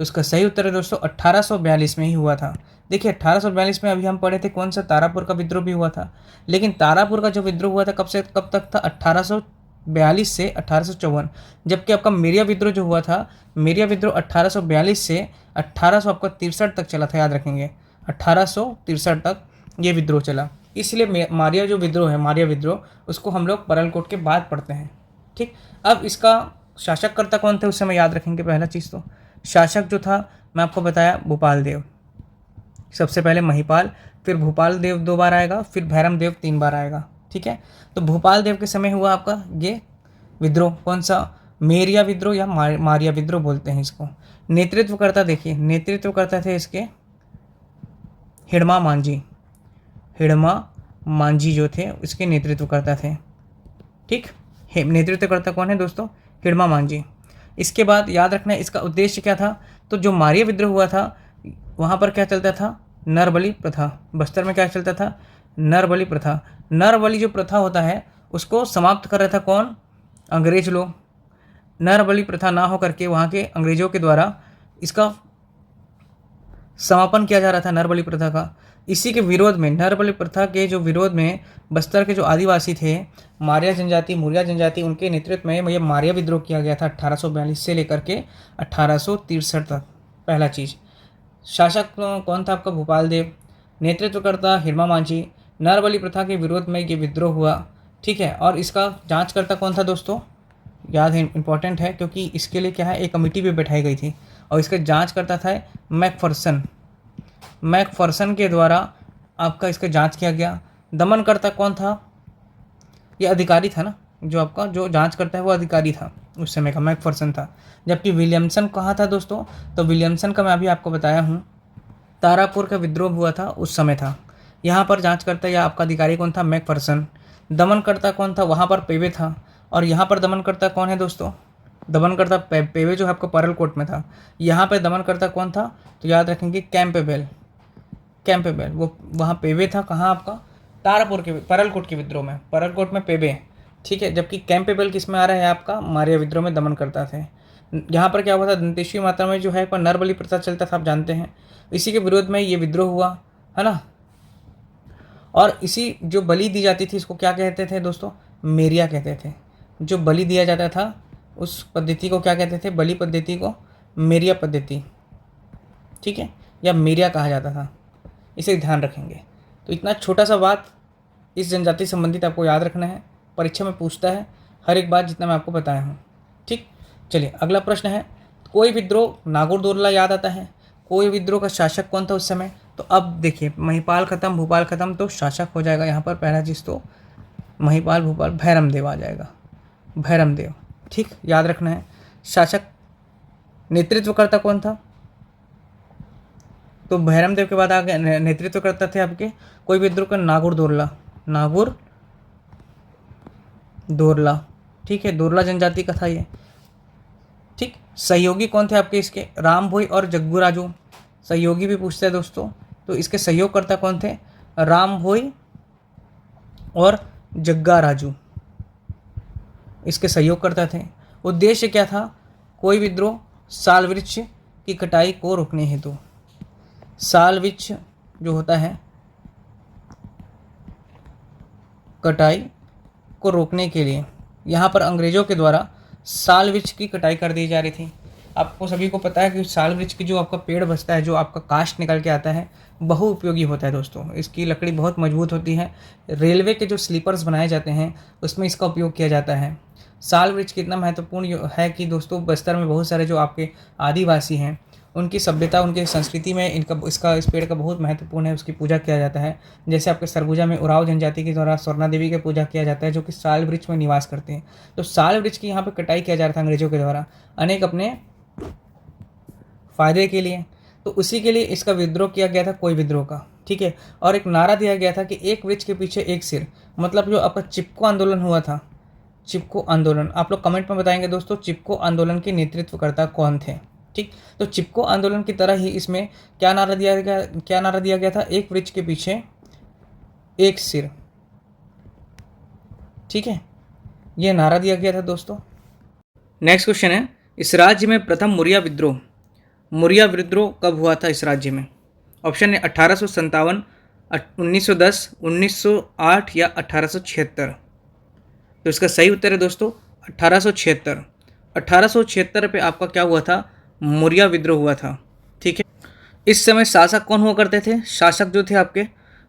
तो इसका सही उत्तर है दोस्तों 1842 में ही हुआ था। देखिए 1842 में अभी हम पढ़े थे कौन सा, तारापुर का विद्रोह भी हुआ था। लेकिन तारापुर का जो विद्रोह हुआ था कब से कब तक था? 1842 से 1854। जबकि आपका मेरिया विद्रोह जो हुआ था, मेरिया विद्रोह 1842 से 1863 तक चला था। याद रखेंगे 1863 तक ये विद्रोह चला। इसलिए मारिया जो विद्रोह है, मारिया विद्रोह, उसको हम लोग परलकोट के बाद पढ़ते हैं। ठीक, अब इसका शासककर्ता कौन थे उस समय याद रखेंगे। पहला चीज़ तो शासक जो था मैं आपको बताया भूपाल देव। सबसे पहले महिपाल, फिर भूपाल देव 2 बार आएगा, फिर भैरम देव 3 बार आएगा। ठीक है, तो भूपाल देव के समय हुआ आपका ये विद्रोह। कौन सा? मेरिया विद्रोह या मारिया विद्रोह बोलते हैं इसको। नेतृत्व करता, देखिए नेतृत्व करता थे इसके हिड़मा मांझी। हिड़मा मांझी जो थे इसके नेतृत्व करता थे। ठीक, नेतृत्व करता कौन है दोस्तों? हिड़मा मांझी। इसके बाद याद रखना है इसका उद्देश्य क्या था। तो जो मारिया विद्रोह हुआ था वहाँ पर क्या चलता था? नरबली प्रथा। बस्तर में क्या चलता था? नरबली प्रथा। नरबली जो प्रथा होता है उसको समाप्त कर रहा था कौन? अंग्रेज लोग। नरबली प्रथा ना हो करके वहाँ के अंग्रेजों के द्वारा इसका समापन किया जा रहा था, नरबली प्रथा का। इसी के विरोध में, नरबली प्रथा के जो विरोध में बस्तर के जो आदिवासी थे, मारिया जनजाति, मुरिया जनजाति, उनके नेतृत्व में ये मारिया विद्रोह किया गया था 1842 से लेकर के 1863 तक। पहला चीज़, शासक कौन था आपका? भूपाल देव। नेतृत्वकर्ता हिरमा मांझी। नरबली प्रथा के विरोध में ये विद्रोह हुआ। ठीक है, और इसका जांचकर्ता कौन था दोस्तों? याद है, इंपॉर्टेंट है, क्योंकि इसके लिए क्या है, एक कमेटी भी बैठाई गई थी और इसका जांच करता था मैकफर्सन। मैकफर्सन के द्वारा आपका इसका जांच किया गया। दमनकर्ता कौन था? ये अधिकारी था ना, जो आपका जो जांच करता है वो अधिकारी था उस समय का, मैकफर्सन था। जबकि विलियमसन कहाँ था दोस्तों? तो विलियमसन का मैं अभी आपको बताया हूँ, तारापुर का विद्रोह हुआ था उस समय था। यहाँ पर जांचकर्ता या आपका अधिकारी कौन था? मैकफर्सन। दमनकर्ता कौन था? वहाँ पर पेवे था। और यहाँ पर दमनकर्ता कौन है दोस्तों? दमनकर्ता पेवे जो है आपको परलकोट में था। यहाँ पे दमनकर्ता कौन था? तो याद रखेंगे कैंपेबेल। कैंपेबेल वो वहाँ पेवे था। कहाँ आपका? तारापुर के परलकोट के विद्रोह में, परलकोट में पेवे। ठीक है, जबकि कैंपेबेल किस में आ रहा है आपका? मारिया विद्रोह में दमन करता थे। यहाँ पर क्या हुआ था? दंतेश्वरी माता में जो है पर नरबली प्रथा चलता था, आप जानते हैं। इसी के विरोध में ये विद्रोह हुआ है ना। और इसी जो बलि दी जाती थी इसको क्या कहते थे दोस्तों? मेरिया कहते थे। जो बलि दिया जाता था उस पद्धति को क्या कहते थे? बलि पद्धति को मेरिया पद्धति। ठीक है, या मेरिया कहा जाता था। इसे ध्यान रखेंगे। तो इतना छोटा सा बात इस जनजाति संबंधित आपको याद रखना है, परीक्षा में पूछता है हर एक बात जितना मैं आपको बताया हूँ। ठीक, चलिए अगला प्रश्न है, कोई विद्रोह, नागौरदोला याद आता है, कोई विद्रोह का शासक कौन था उस समय? तो अब देखिए महिपाल खत्म, भूपाल खत्म, तो शासक हो जाएगा यहाँ पर पहला चीज़ तो महिपाल, भूपाल, भैरम देव आ जाएगा। भैरम देव। ठीक, याद रखना है। शासक नेतृत्वकर्ता कौन था? तो भैरमदेव के बाद आगे नेतृत्वकर्ता थे आपके कोई विद्रोह का नागुर दोरला, नागुर दोरला, ठीक है, दोरला जनजाति का था ये। ठीक, सहयोगी कौन थे आपके इसके? राम भोई और जग्गू राजू। सहयोगी भी पूछते हैं दोस्तों, तो इसके सहयोगकर्ता कौन थे? राम भोई और जग्गा राजू इसके सहयोगकर्ता थे। उद्देश्य क्या था? कोई विद्रोह साल वृक्ष की कटाई को रोकने हेतु। साल वृक्ष जो होता है कटाई को रोकने के लिए यहाँ पर अंग्रेजों के द्वारा साल वृक्ष की कटाई कर दी जा रही थी। आपको सभी को पता है कि साल वृक्ष की जो आपका पेड़ बचता है, जो आपका काष्ठ निकल के आता है, बहुउपयोगी होता है दोस्तों। इसकी लकड़ी बहुत मजबूत होती है। रेलवे के जो स्लीपर्स बनाए जाते हैं उसमें इसका उपयोग किया जाता है। साल वृक्ष कितना महत्वपूर्ण है कि दोस्तों बस्तर में बहुत सारे जो आपके आदिवासी हैं उनकी सभ्यता, उनकी संस्कृति में इस पेड़ का बहुत महत्वपूर्ण है, उसकी पूजा किया जाता है। जैसे आपके सरगुजा में उराव जनजाति के द्वारा स्वर्णा देवी की पूजा किया जाता है, जो कि साल वृक्ष में निवास करते हैं। तो साल वृक्ष की यहाँ पर कटाई किया जा रहा था अंग्रेजों के द्वारा अनेक अपने फायदे के लिए। तो उसी के लिए इसका विद्रोह किया गया था, कोई विद्रोह का, ठीक है। और एक नारा दिया गया था कि एक वृक्ष के पीछे एक सिर, मतलब जो आपका चिपको आंदोलन हुआ था, चिपको आंदोलन, आप लोग कमेंट में बताएंगे दोस्तों चिपको आंदोलन के नेतृत्वकर्ता कौन थे। ठीक, तो चिपको आंदोलन की तरह ही इसमें क्या नारा दिया गया था? एक वृक्ष के पीछे एक सिर, ठीक है, ये नारा दिया गया था दोस्तों। नेक्स्ट क्वेश्चन है, इस राज्य में प्रथम मौर्य विद्रोह कब हुआ था इस राज्य में? ऑप्शन है 1857, 1910, 1908 या 1876। तो इसका सही उत्तर है दोस्तों 1876। 1876 पे आपका क्या हुआ था? मौर्य विद्रोह हुआ था, ठीक है। इस समय शासक कौन हुआ करते थे? शासक जो थे आपके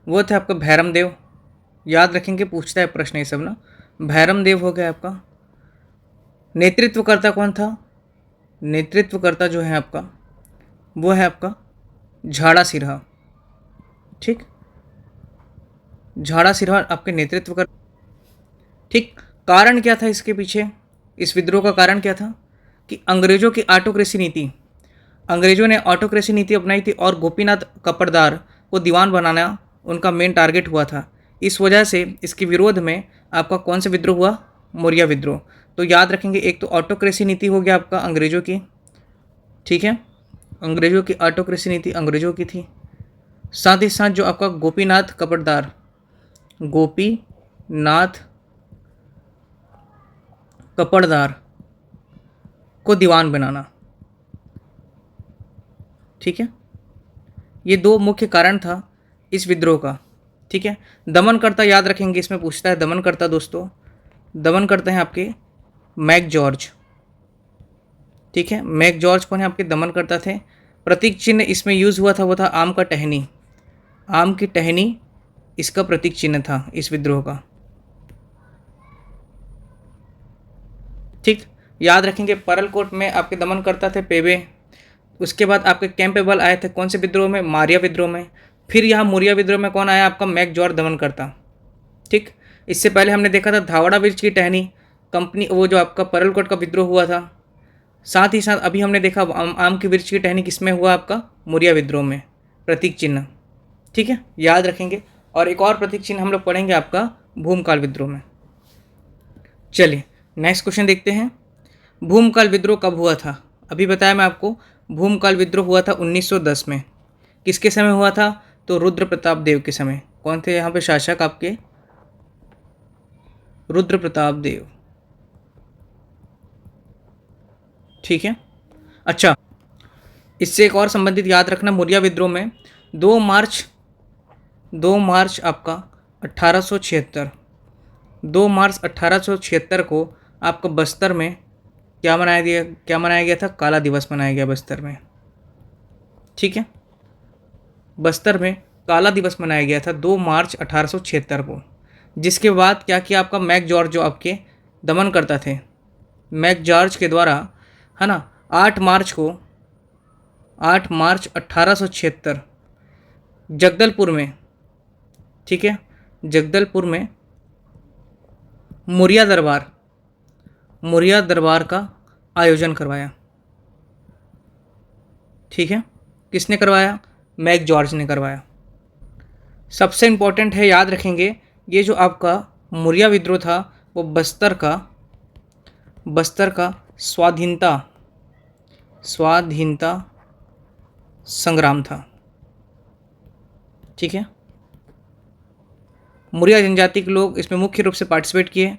वो थे आपका भैरमदेव। याद रखेंगे, पूछता है प्रश्न ये सब ना। भैरमदेव हो गया आपका। नेतृत्वकर्ता कौन था? नेतृत्वकर्ता जो है आपका वो है आपका झाड़ा सिरहा, ठीक, झाड़ा सिरहा आपके नेतृत्व कर, ठीक। कारण क्या था इसके पीछे? इस विद्रोह का कारण क्या था? कि अंग्रेजों की ऑटोक्रेसी नीति, अंग्रेजों ने ऑटोक्रेसी नीति अपनाई थी और गोपीनाथ कपड़दार को दीवान बनाना उनका मेन टारगेट हुआ था। इस वजह से इसके विरोध में आपका कौन सा विद्रोह हुआ? मौर्य विद्रोह। तो याद रखेंगे, एक तो ऑटोक्रेसी नीति हो गया आपका अंग्रेजों की, ठीक है, अंग्रेजों की ऑटोक्रेसी नीति अंग्रेजों की थी। साथ ही साथ जो आपका गोपीनाथ कपड़दार, गोपीनाथ कपड़दार को दीवान बनाना, ठीक है, ये दो मुख्य कारण था इस विद्रोह का, ठीक है। दमनकर्ता याद रखेंगे, इसमें पूछता है दमनकर्ता दोस्तों, दमनकर्ता हैं आपके मैक जॉर्ज, ठीक है। मैक जॉर्ज कौन है? आपके दमनकर्ता थे। प्रतीक चिन्ह इसमें यूज हुआ था वो था आम का टहनी, आम की टहनी इसका प्रतीक चिन्ह था इस विद्रोह का, ठीक। याद रखेंगे, परलकोट में आपके दमनकर्ता थे पेबे। उसके बाद आपके कैंपेबल आए थे कौन से विद्रोह में? मौर्य विद्रोह में। फिर यहाँ मौर्य विद्रोह में कौन आया? आपका मैक जॉर्ज दमनकर्ता, ठीक। इससे पहले हमने देखा था धावड़ा वृक्ष की टहनी कंपनी, वो जो आपका परलकोट का विद्रोह हुआ था। साथ ही साथ अभी हमने देखा आम की वृक्ष की टहनी किसमें हुआ? आपका मौर्य विद्रोह में, प्रतीक चिन्ह, ठीक है, याद रखेंगे। और एक और प्रतीक चिन्ह हम लोग पढ़ेंगे आपका भूमकाल विद्रोह में। चलिए नेक्स्ट क्वेश्चन देखते हैं। भूमकाल विद्रोह कब हुआ था? अभी बताया मैं आपको, भूमकाल विद्रोह हुआ था 1910 में। किसके समय हुआ था? तो रुद्र प्रताप देव के समय। कौन थे यहाँ पे शासक आपके? रुद्र प्रताप देव, ठीक है। अच्छा, इससे एक और संबंधित याद रखना, मौर्य विद्रोह में 2 मार्च आपका 1876, 2 मार्च 1876 को आपका बस्तर में क्या मनाया गया था? काला दिवस मनाया गया बस्तर में, ठीक है। बस्तर में काला दिवस मनाया गया था 2 मार्च 1876 को। जिसके बाद क्या किया आपका मैक जॉर्ज जो आपके दमन करता थे, मैक जॉर्ज के द्वारा, है ना, 8 मार्च 1876 जगदलपुर में, ठीक है, जगदलपुर में मौर्य मौर्य दरबार का आयोजन करवाया। ठीक है, किसने करवाया? मैक जॉर्ज ने करवाया। सबसे इम्पोर्टेंट है, याद रखेंगे, ये जो आपका मौर्य विद्रोह था वो बस्तर का स्वाधीनता संग्राम था। ठीक है, मौर्य जनजाति के लोग इसमें मुख्य रूप से पार्टिसिपेट किए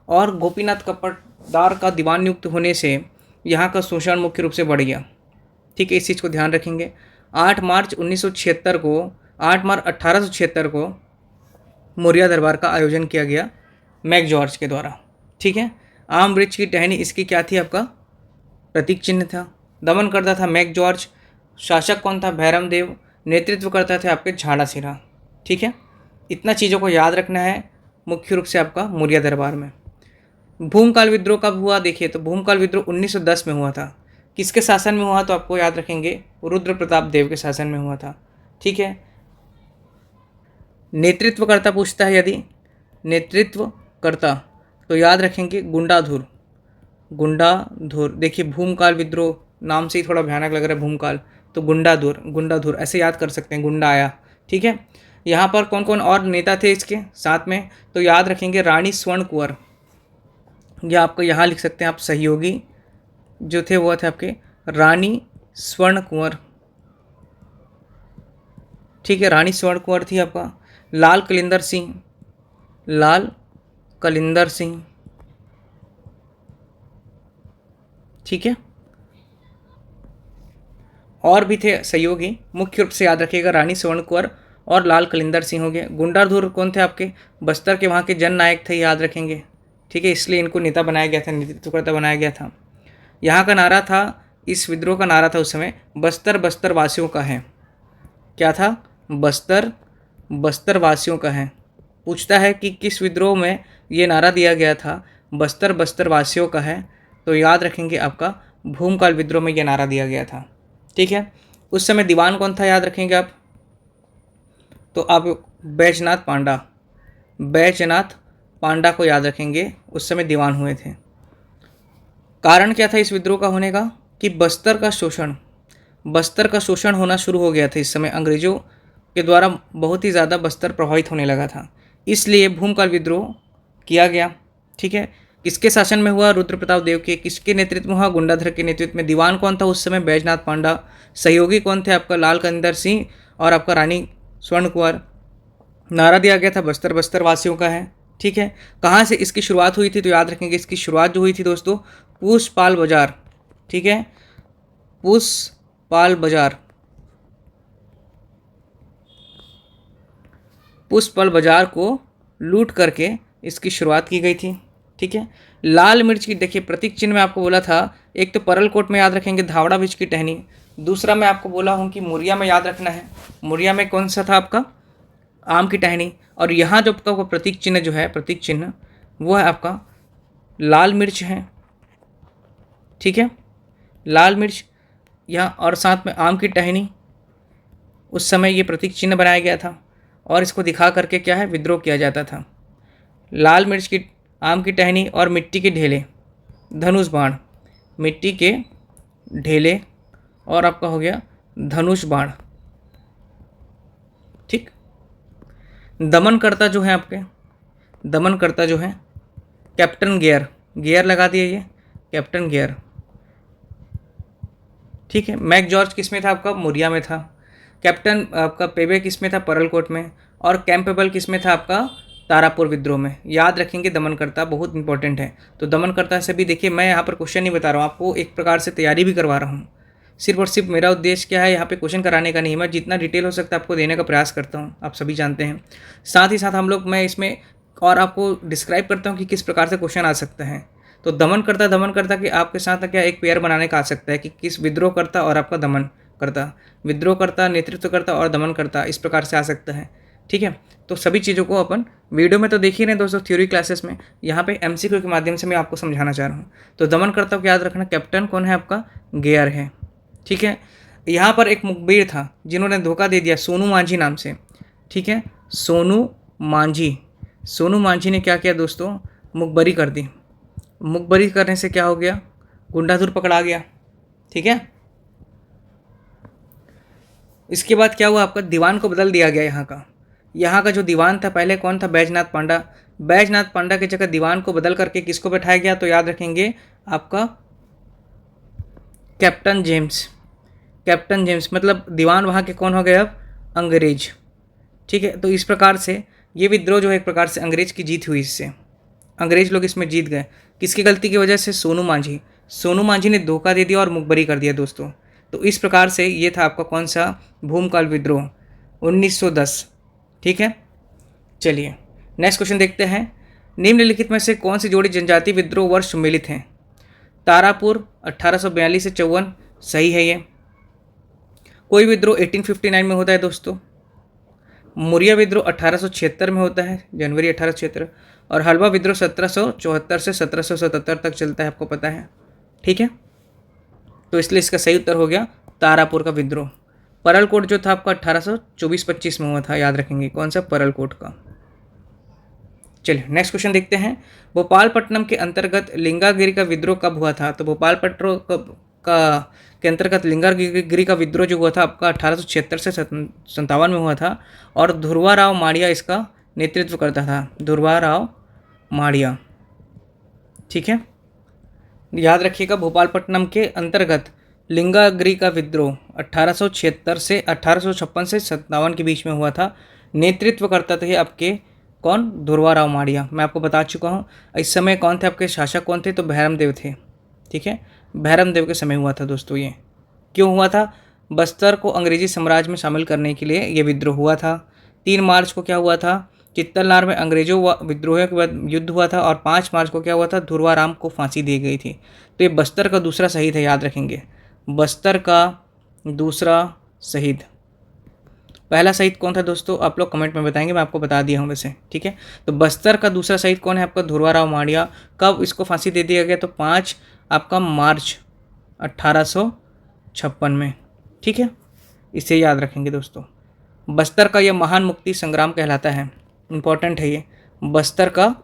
और गोपीनाथ कपटदार का दीवान नियुक्त होने से यहाँ का शोषण मुख्य रूप से बढ़ गया। ठीक है, इस चीज़ को ध्यान रखेंगे। 8 मार्च 1876 को मौर्य दरबार का आयोजन किया गया मैक जॉर्ज के द्वारा। ठीक है, आम वृक्ष की टहनी इसकी क्या थी? आपका प्रतीक चिन्ह था। दमन करता था मैक जॉर्ज। शासक कौन था? भैरम देव। नेतृत्व करता थे आपके झाड़ा सिरा। ठीक है, इतना चीज़ों को याद रखना है मुख्य रूप से आपका मौर्य दरबार में। भूमकाल विद्रोह कब हुआ? देखिए, तो भूमकाल विद्रोह 1910 में हुआ था। किसके शासन में हुआ? तो आपको याद रखेंगे, रुद्र प्रताप देव के शासन में हुआ था। ठीक है, नेतृत्वकर्ता पूछता है, यदि नेतृत्वकर्ता तो याद रखेंगे गुंडाधुर। देखिए, भूमकाल विद्रोह नाम से ही थोड़ा भयानक लग रहा है भूमकाल, तो गुंडाधुर ऐसे याद कर सकते हैं, गुंडा आया। ठीक है, यहाँ पर कौन कौन और नेता थे इसके साथ में? तो याद रखेंगे रानी स्वर्ण कुंवर, या आपको यहाँ लिख सकते हैं आप, सहयोगी जो थे वो थे आपके रानी स्वर्ण कुंवर। ठीक है, रानी स्वर्ण कुंवर थी आपका। लाल कलिंदर सिंह। ठीक है, और भी थे सहयोगी, मुख्य रूप से याद रखिएगा रानी स्वर्ण कुंवर और लाल कलिंदर सिंह हो गए। गुंडाधुर कौन थे? आपके बस्तर के वहाँ के जन नायक थे, याद रखेंगे। ठीक है, इसलिए इनको नेता बनाया गया था, नेतृत्वकर्ता बनाया गया था। यहाँ का नारा था, इस विद्रोह का नारा था उस समय, बस्तर वासियों का है। क्या था? बस्तर वासियों का है। पूछता है कि किस विद्रोह में ये नारा दिया गया था, बस्तर वासियों का है, तो याद रखेंगे आपका भूमकाल विद्रोह में यह नारा दिया गया था। ठीक है, उस समय दीवान कौन था? याद रखेंगे आप, तो आप बैजनाथ पांडा को याद रखेंगे, उस समय दीवान हुए थे। कारण क्या था इस विद्रोह का होने का? कि बस्तर का शोषण होना शुरू हो गया था इस समय, अंग्रेजों के द्वारा बहुत ही ज़्यादा बस्तर प्रभावित होने लगा था, इसलिए भूमकाल विद्रोह किया गया। ठीक है, किसके शासन में हुआ? रुद्र प्रताप देव के। किसके नेतृत्व में हुआ? गुंडाधर के नेतृत्व में। दीवान कौन था उस समय? बैजनाथ पांडा। सहयोगी कौन थे? आपका लाल कलिंदर सिंह और आपका रानी स्वर्ण कुंवर। नारा दिया गया था बस्तर वासियों का है। ठीक है, कहाँ से इसकी शुरुआत हुई थी? तो याद रखेंगे, इसकी शुरुआत जो हुई थी दोस्तों, पूसपाल बाजार। ठीक है, पूसपाल बाजार को लूट करके इसकी शुरुआत की गई थी। ठीक है, लाल मिर्च की, देखिए प्रतीक चिन्ह में आपको बोला था, एक तो परलकोट में याद रखेंगे धावड़ा वृक्ष की टहनी, दूसरा मैं आपको बोला हूँ कि मौर्य में याद रखना है। मौर्य में कौन सा था आपका? आम की टहनी। और यहाँ जो आपका प्रतीक चिन्ह जो है, प्रतीक चिन्ह वो है आपका लाल मिर्च है। ठीक है, लाल मिर्च यहाँ, और साथ में आम की टहनी, उस समय ये प्रतीक चिन्ह बनाया गया था और इसको दिखा करके क्या है, विद्रोह किया जाता था। लाल मिर्च की, आम की टहनी और मिट्टी के ढेले, धनुष बाण, मिट्टी के ढेले और आपका हो गया धनुष बाण। ठीक, दमनकर्ता जो है आपके, दमनकर्ता जो है कैप्टन गियर लगा दिए, ये कैप्टन गियर। ठीक है, मैक जॉर्ज किस में था? आपका मौर्य में था। कैप्टन आपका पेबे किस में था? परलकोट में। और कैंपेबल किस में था? आपका तारापुर विद्रोह में। याद रखेंगे, दमनकर्ता बहुत इंपॉर्टेंट है। तो दमनकर्ता से भी देखिए, मैं यहाँ पर क्वेश्चन नहीं बता रहा हूँ आपको, एक प्रकार से तैयारी भी करवा रहा हूँ। सिर्फ और सिर्फ मेरा उद्देश्य क्या है, यहाँ पे क्वेश्चन कराने का नहीं है, मैं जितना डिटेल हो सकता है आपको देने का प्रयास करता हूँ, आप सभी जानते हैं। साथ ही साथ हम लोग, मैं इसमें और आपको डिस्क्राइब करता हूँ कि किस प्रकार से क्वेश्चन आ सकते हैं। तो दमनकर्ता कि आपके साथ क्या एक पेयर बनाने का आ सकता है कि किस विद्रोहकर्ता और आपका दमनकर्ता, विद्रोहकर्ता, नेतृत्वकर्ता और दमनकर्ता, इस प्रकार से आ सकता है। ठीक है, तो सभी चीज़ों को अपन वीडियो में तो देख ही रहे दोस्तों, थ्योरी क्लासेस में, यहाँ पे एमसीक्यू के माध्यम से मैं आपको समझाना चाह रहा हूँ। तो दमनकर्ता को याद रखना, कैप्टन कौन है आपका? गेयर है। ठीक है, यहाँ पर एक मुखबिर था जिन्होंने धोखा दे दिया, सोनू मांझी नाम से। ठीक है, सोनू मांझी ने क्या किया दोस्तों? मुखबरी कर दी। मुखबरी करने से क्या हो गया, गुंडाधुर पकड़ा गया। ठीक है, इसके बाद क्या हुआ, आपका दीवान को बदल दिया गया। यहाँ का जो दीवान था पहले कौन था, बैजनाथ पांडा। बैजनाथ पांडा की जगह दीवान को बदल करके किसको बैठाया गया, तो याद रखेंगे आपका कैप्टन जेम्स। कैप्टन जेम्स मतलब दीवान वहाँ के कौन हो गए अब, अंग्रेज। ठीक है, तो इस प्रकार से ये विद्रोह जो है एक प्रकार से अंग्रेज की जीत हुई, इससे अंग्रेज लोग इसमें जीत गए। किसकी गलती की वजह से, सोनू मांझी। सोनू मांझी ने धोखा दे दिया और मुखबरी कर दिया दोस्तों। तो इस प्रकार से ये था आपका कौन सा, भूमकाल विद्रोह 1910। ठीक है, चलिए नेक्स्ट क्वेश्चन देखते हैं। निम्नलिखित में से कौन सी जोड़ी जनजाति विद्रोह वर्ष सम्मिलित हैं। तारापुर 1842 से 54, सही है ये। कोई विद्रोह 1859 में होता है दोस्तों। मुरिया विद्रोह 1876 में होता है, जनवरी 1876। और हलवा विद्रोह 1774 से 1777 तक चलता है, आपको पता है। ठीक है, तो इसलिए इसका सही उत्तर हो गया तारापुर का विद्रोह। परलकोट जो था आपका 1824-25 में हुआ था, याद रखेंगे कौन सा, परलकोट का। चलिए नेक्स्ट क्वेश्चन देखते हैं। भोपालपट्टनम के अंतर्गत लिंगागिरी का विद्रोह कब हुआ था। तो भोपालपट्टनम के अंतर्गत लिंगागिरी का विद्रोह जो हुआ था आपका 1876 से 57 में हुआ था। और ध्रुवा राव माड़िया इसका नेतृत्व करता था, ध्रुवा राव माड़िया। ठीक है, याद रखिएगा भोपालपट्टनम के अंतर्गत लिंगागिरी का विद्रोह 1876 से 1856 से 57 के बीच में हुआ था। नेतृत्व करता थे आपके कौन, ध्रुवा राव माड़िया। मैं आपको बता चुका हूँ इस समय कौन थे आपके शासक, कौन थे, तो भैरम देव थे। ठीक है, भैरम देव के समय हुआ था दोस्तों। ये क्यों हुआ था, बस्तर को अंग्रेजी साम्राज्य में शामिल करने के लिए ये विद्रोह हुआ था। 3 मार्च को क्या हुआ था, चित्तलनार में अंग्रेजों विद्रोह के बाद युद्ध हुआ था। और 5 मार्च को क्या हुआ था, ध्रुवा राम को फांसी दी गई थी। तो ये बस्तर का दूसरा शहीद है, याद रखेंगे बस्तर का दूसरा शहीद। पहला शहीद कौन था दोस्तों, आप लोग कमेंट में बताएंगे, मैं आपको बता दिया हूँ वैसे। ठीक है, तो बस्तर का दूसरा शहीद कौन है आपका, ध्रुवा राव माड़िया। कब इसको फांसी दे दिया गया, तो 5 आपका मार्च 1856 में। ठीक है, इसे याद रखेंगे दोस्तों। बस्तर का यह महान मुक्ति संग्राम कहलाता है, इम्पोर्टेंट है ये, बस्तर का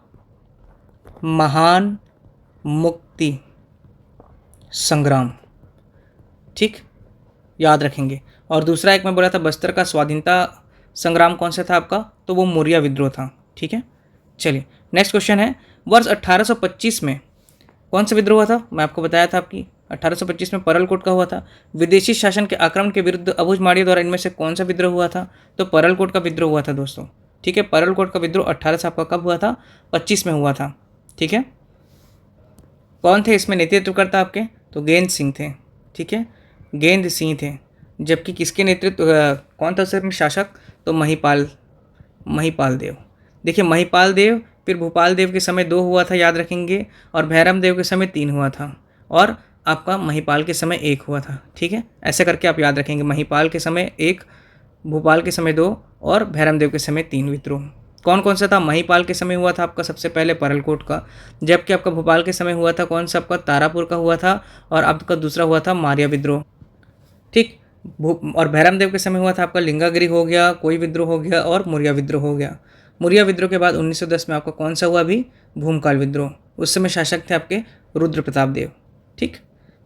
महान मुक्ति संग्राम। ठीक, याद रखेंगे। और दूसरा एक मैं बोला था बस्तर का स्वाधीनता संग्राम कौन सा था आपका, तो वो मौर्य विद्रोह था। ठीक है, चलिए नेक्स्ट क्वेश्चन है। वर्ष 1825 में कौन सा विद्रोह हुआ था, मैं आपको बताया था आपकी 1825 में परलकोट का हुआ था। विदेशी शासन के आक्रमण के विरुद्ध अबुझ माड़िया द्वारा इनमें से कौन सा विद्रोह हुआ था, तो परलकोट का विद्रोह हुआ था दोस्तों। ठीक है, परलकोट का विद्रोह 18 आपका कब हुआ था, 25 में हुआ था। ठीक है, कौन थे इसमें नेतृत्व करता आपके, तो गेंद सिंह थे। ठीक है, गेंद सिंह थे। जबकि किसके नेतृत्व, कौन था उसमें शासक, तो महिपाल देव। देखिए महिपाल देव, फिर भूपाल देव के समय 2 हुआ था, याद रखेंगे। और भैरम देव के समय 3 हुआ था। और आपका महिपाल के समय 1 हुआ था। ठीक है, ऐसे करके आप याद रखेंगे, महिपाल के समय 1, भूपाल के समय 2 और भैरम देव के समय 3 विद्रोह। कौन कौन सा था, महिपाल के समय हुआ था आपका सबसे पहले परलकोट का। जबकि आपका भोपाल के समय हुआ था कौन सा आपका, तारापुर का हुआ था। और आपका दूसरा हुआ था मारिया विद्रोह। ठीक, और भैरम देव के समय हुआ था आपका लिंगागिरी हो गया, कोई विद्रोह हो गया, और मुरिया विद्रोह हो गया। मुरिया विद्रोह के बाद 1910 में आपका कौन सा हुआ भी, भूमकाल विद्रोह। उस समय शासक थे आपके रुद्र प्रताप देव। ठीक,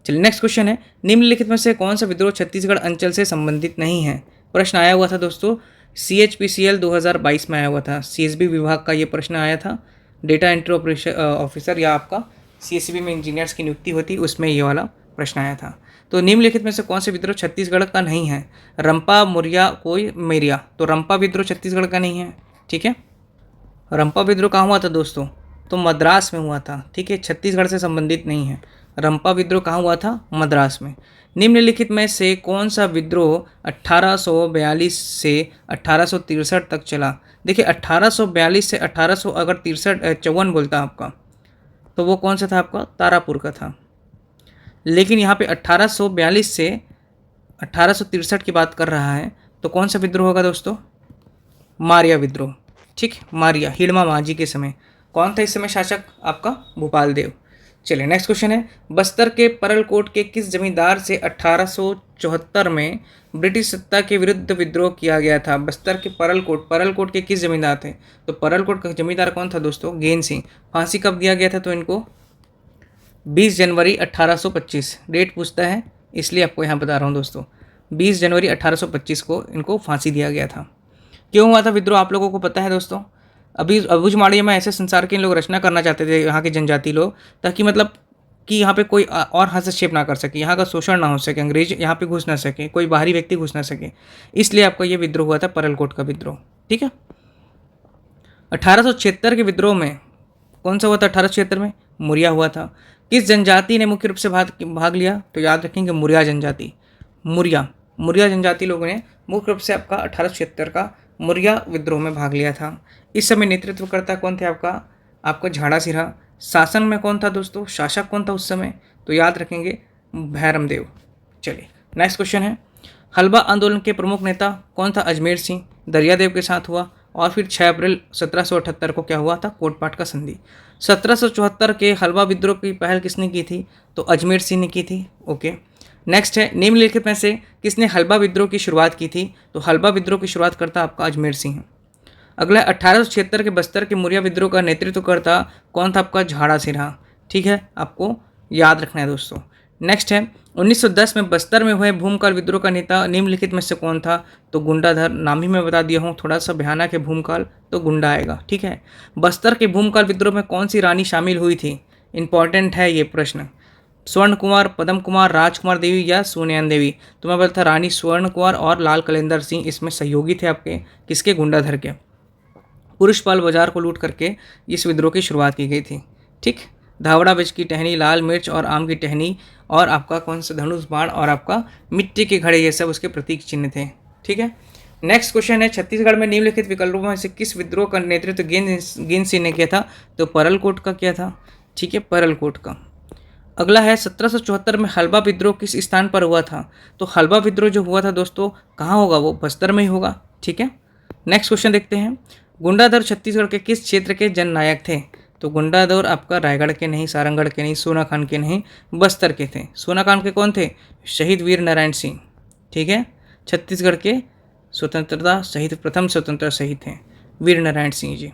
चलिए नेक्स्ट क्वेश्चन है। निम्नलिखित में से कौन सा विद्रोह छत्तीसगढ़ अंचल से संबंधित नहीं है। प्रश्न आया हुआ था दोस्तों, CHPCL 2022 में आया हुआ था। CSB विभाग का ये प्रश्न आया था, डेटा एंट्री ऑफिसर या आपका CSB में इंजीनियर्स की नियुक्ति होती, उसमें ये वाला प्रश्न आया था। तो निम्नलिखित में से कौन से विद्रोह छत्तीसगढ़ का नहीं है, रंपा, मुरिया, कोई, मेरिया। तो रंपा विद्रोह छत्तीसगढ़ का नहीं है। ठीक है, रंपा विद्रोह कहाँ हुआ था दोस्तों, तो मद्रास में हुआ था। ठीक है, छत्तीसगढ़ से संबंधित नहीं है। रंपा विद्रोह कहाँ हुआ था, मद्रास में। निम्नलिखित में से कौन सा विद्रोह 1842 से 1863 तक चला। देखिए 1842 से 1800 अगर 53 बोलता आपका, तो वो कौन सा था आपका, तारापुर का था। लेकिन यहाँ पे 1842 से 1863 की बात कर रहा है, तो कौन सा विद्रोह होगा दोस्तों, मारिया विद्रोह। ठीक, मारिया, हिड़मा माझी के समय। कौन था इस समय शासक आपका, भूपाल देव। चलिए नेक्स्ट क्वेश्चन है। बस्तर के परलकोट के किस जमींदार से 1874 में ब्रिटिश सत्ता के विरुद्ध विद्रोह किया गया था। बस्तर के परलकोट के किस जमींदार थे, तो परलकोट का जमींदार कौन था दोस्तों, गेंद सिंह। फांसी कब दिया गया था तो इनको, 20 जनवरी 1825 डेट पूछता है, इसलिए आपको यहाँ बता रहा हूँ दोस्तों। 20 जनवरी 1825 को इनको फांसी दिया गया था। क्यों हुआ था विद्रोह, आप लोगों को पता है दोस्तों। अभी अबुझमाड़िया में ऐसे संसार के इन लोग रचना करना चाहते थे, यहाँ के जनजाति लोग, ताकि मतलब कि यहाँ पे कोई और हस्तक्षेप ना कर सके, यहाँ का शोषण ना हो सके, अंग्रेज यहाँ पे घुस ना सके, कोई बाहरी व्यक्ति घुस ना सके। इसलिए आपका ये विद्रोह हुआ था, परलकोट का विद्रोह। ठीक है। 1876 के विद्रोह में कौन सा हुआ था? 1876 में मुरिया हुआ था। किस जनजाति ने मुख्य रूप से भाग लिया? तो याद रखेंगे मुरिया जनजाति। मुरिया जनजाति लोगों ने मुख्य रूप से आपका 1876 का मुरिया विद्रोह में भाग लिया था। इस समय नेतृत्वकर्ता कौन थे आपका झाड़ा सिरहा। शासन में कौन था दोस्तों? शासक कौन था उस समय? तो याद रखेंगे भैरम देव। चलिए नेक्स्ट क्वेश्चन है, हलबा आंदोलन के प्रमुख नेता कौन था? अजमेर सिंह। दरियादेव के साथ हुआ। और फिर 6 अप्रैल 1778 को क्या हुआ था? कोटपाट का संधि। 1774 के हलवा विद्रोह की पहल किसने की थी? तो अजमेर सिंह ने की थी। ओके। नेक्स्ट है, निम्नलिखित में से किसने हलवा विद्रोह की शुरुआत की थी? तो हलवा विद्रोह की शुरुआत करता आपका अजमेर सिंह है। अगला 1876 के बस्तर के मुरिया विद्रोह का नेतृत्व करता कौन था? आपका झाड़ा सिरहा। ठीक है, आपको याद रखना है दोस्तों। नेक्स्ट है, 1910 में बस्तर में हुए भूमकाल विद्रोह का नेता निम्नलिखित में से कौन था? तो गुंडाधर। नाम ही मैं बता दिया हूँ, थोड़ा सा भयानक है भूमकाल, तो गुंडा आएगा। ठीक है। बस्तर के भूमकाल विद्रोह में कौन सी रानी शामिल हुई थी? इंपॉर्टेंट है ये प्रश्न। स्वर्ण कुमार, पद्म कुमार, राजकुमार देवी या सोनियान देवी? तो मैं बोलता रानी स्वर्ण कुमार और लाल कलेंदर सिंह इसमें सहयोगी थे आपके, किसके? गुंडाधर के। पुरुषपाल बाजार को लूट करके इस विद्रोह की शुरुआत की गई थी। ठीक। धावड़ा बिज की टहनी, लाल मिर्च और आम की टहनी और आपका कौन सा? धनुष बाण और आपका मिट्टी के घड़े, ये सब उसके प्रतीक चिन्ह थे। ठीक है। नेक्स्ट क्वेश्चन है, छत्तीसगढ़ में निम्नलिखित विकल्पों में से किस विद्रोह का नेतृत्व गेंद सिंह ने किया था? तो परलकोट का किया था। ठीक है, परलकोट का। अगला है, 1774 में हलबा विद्रोह किस स्थान पर हुआ था? तो हलबा विद्रोह जो हुआ था दोस्तों कहाँ होगा? वो बस्तर में ही होगा। ठीक है। नेक्स्ट क्वेश्चन देखते हैं, गुंडाधर छत्तीसगढ़ के किस क्षेत्र के जननायक थे? तो गुंडाधर आपका रायगढ़ के नहीं, सारंगढ़ के नहीं, सोनाखान के नहीं, बस्तर के थे। सोनाखान के कौन थे? शहीद वीर नारायण सिंह। ठीक है। छत्तीसगढ़ के स्वतंत्रता शहीद, प्रथम स्वतंत्रता शहीद थे वीर नारायण सिंह जी।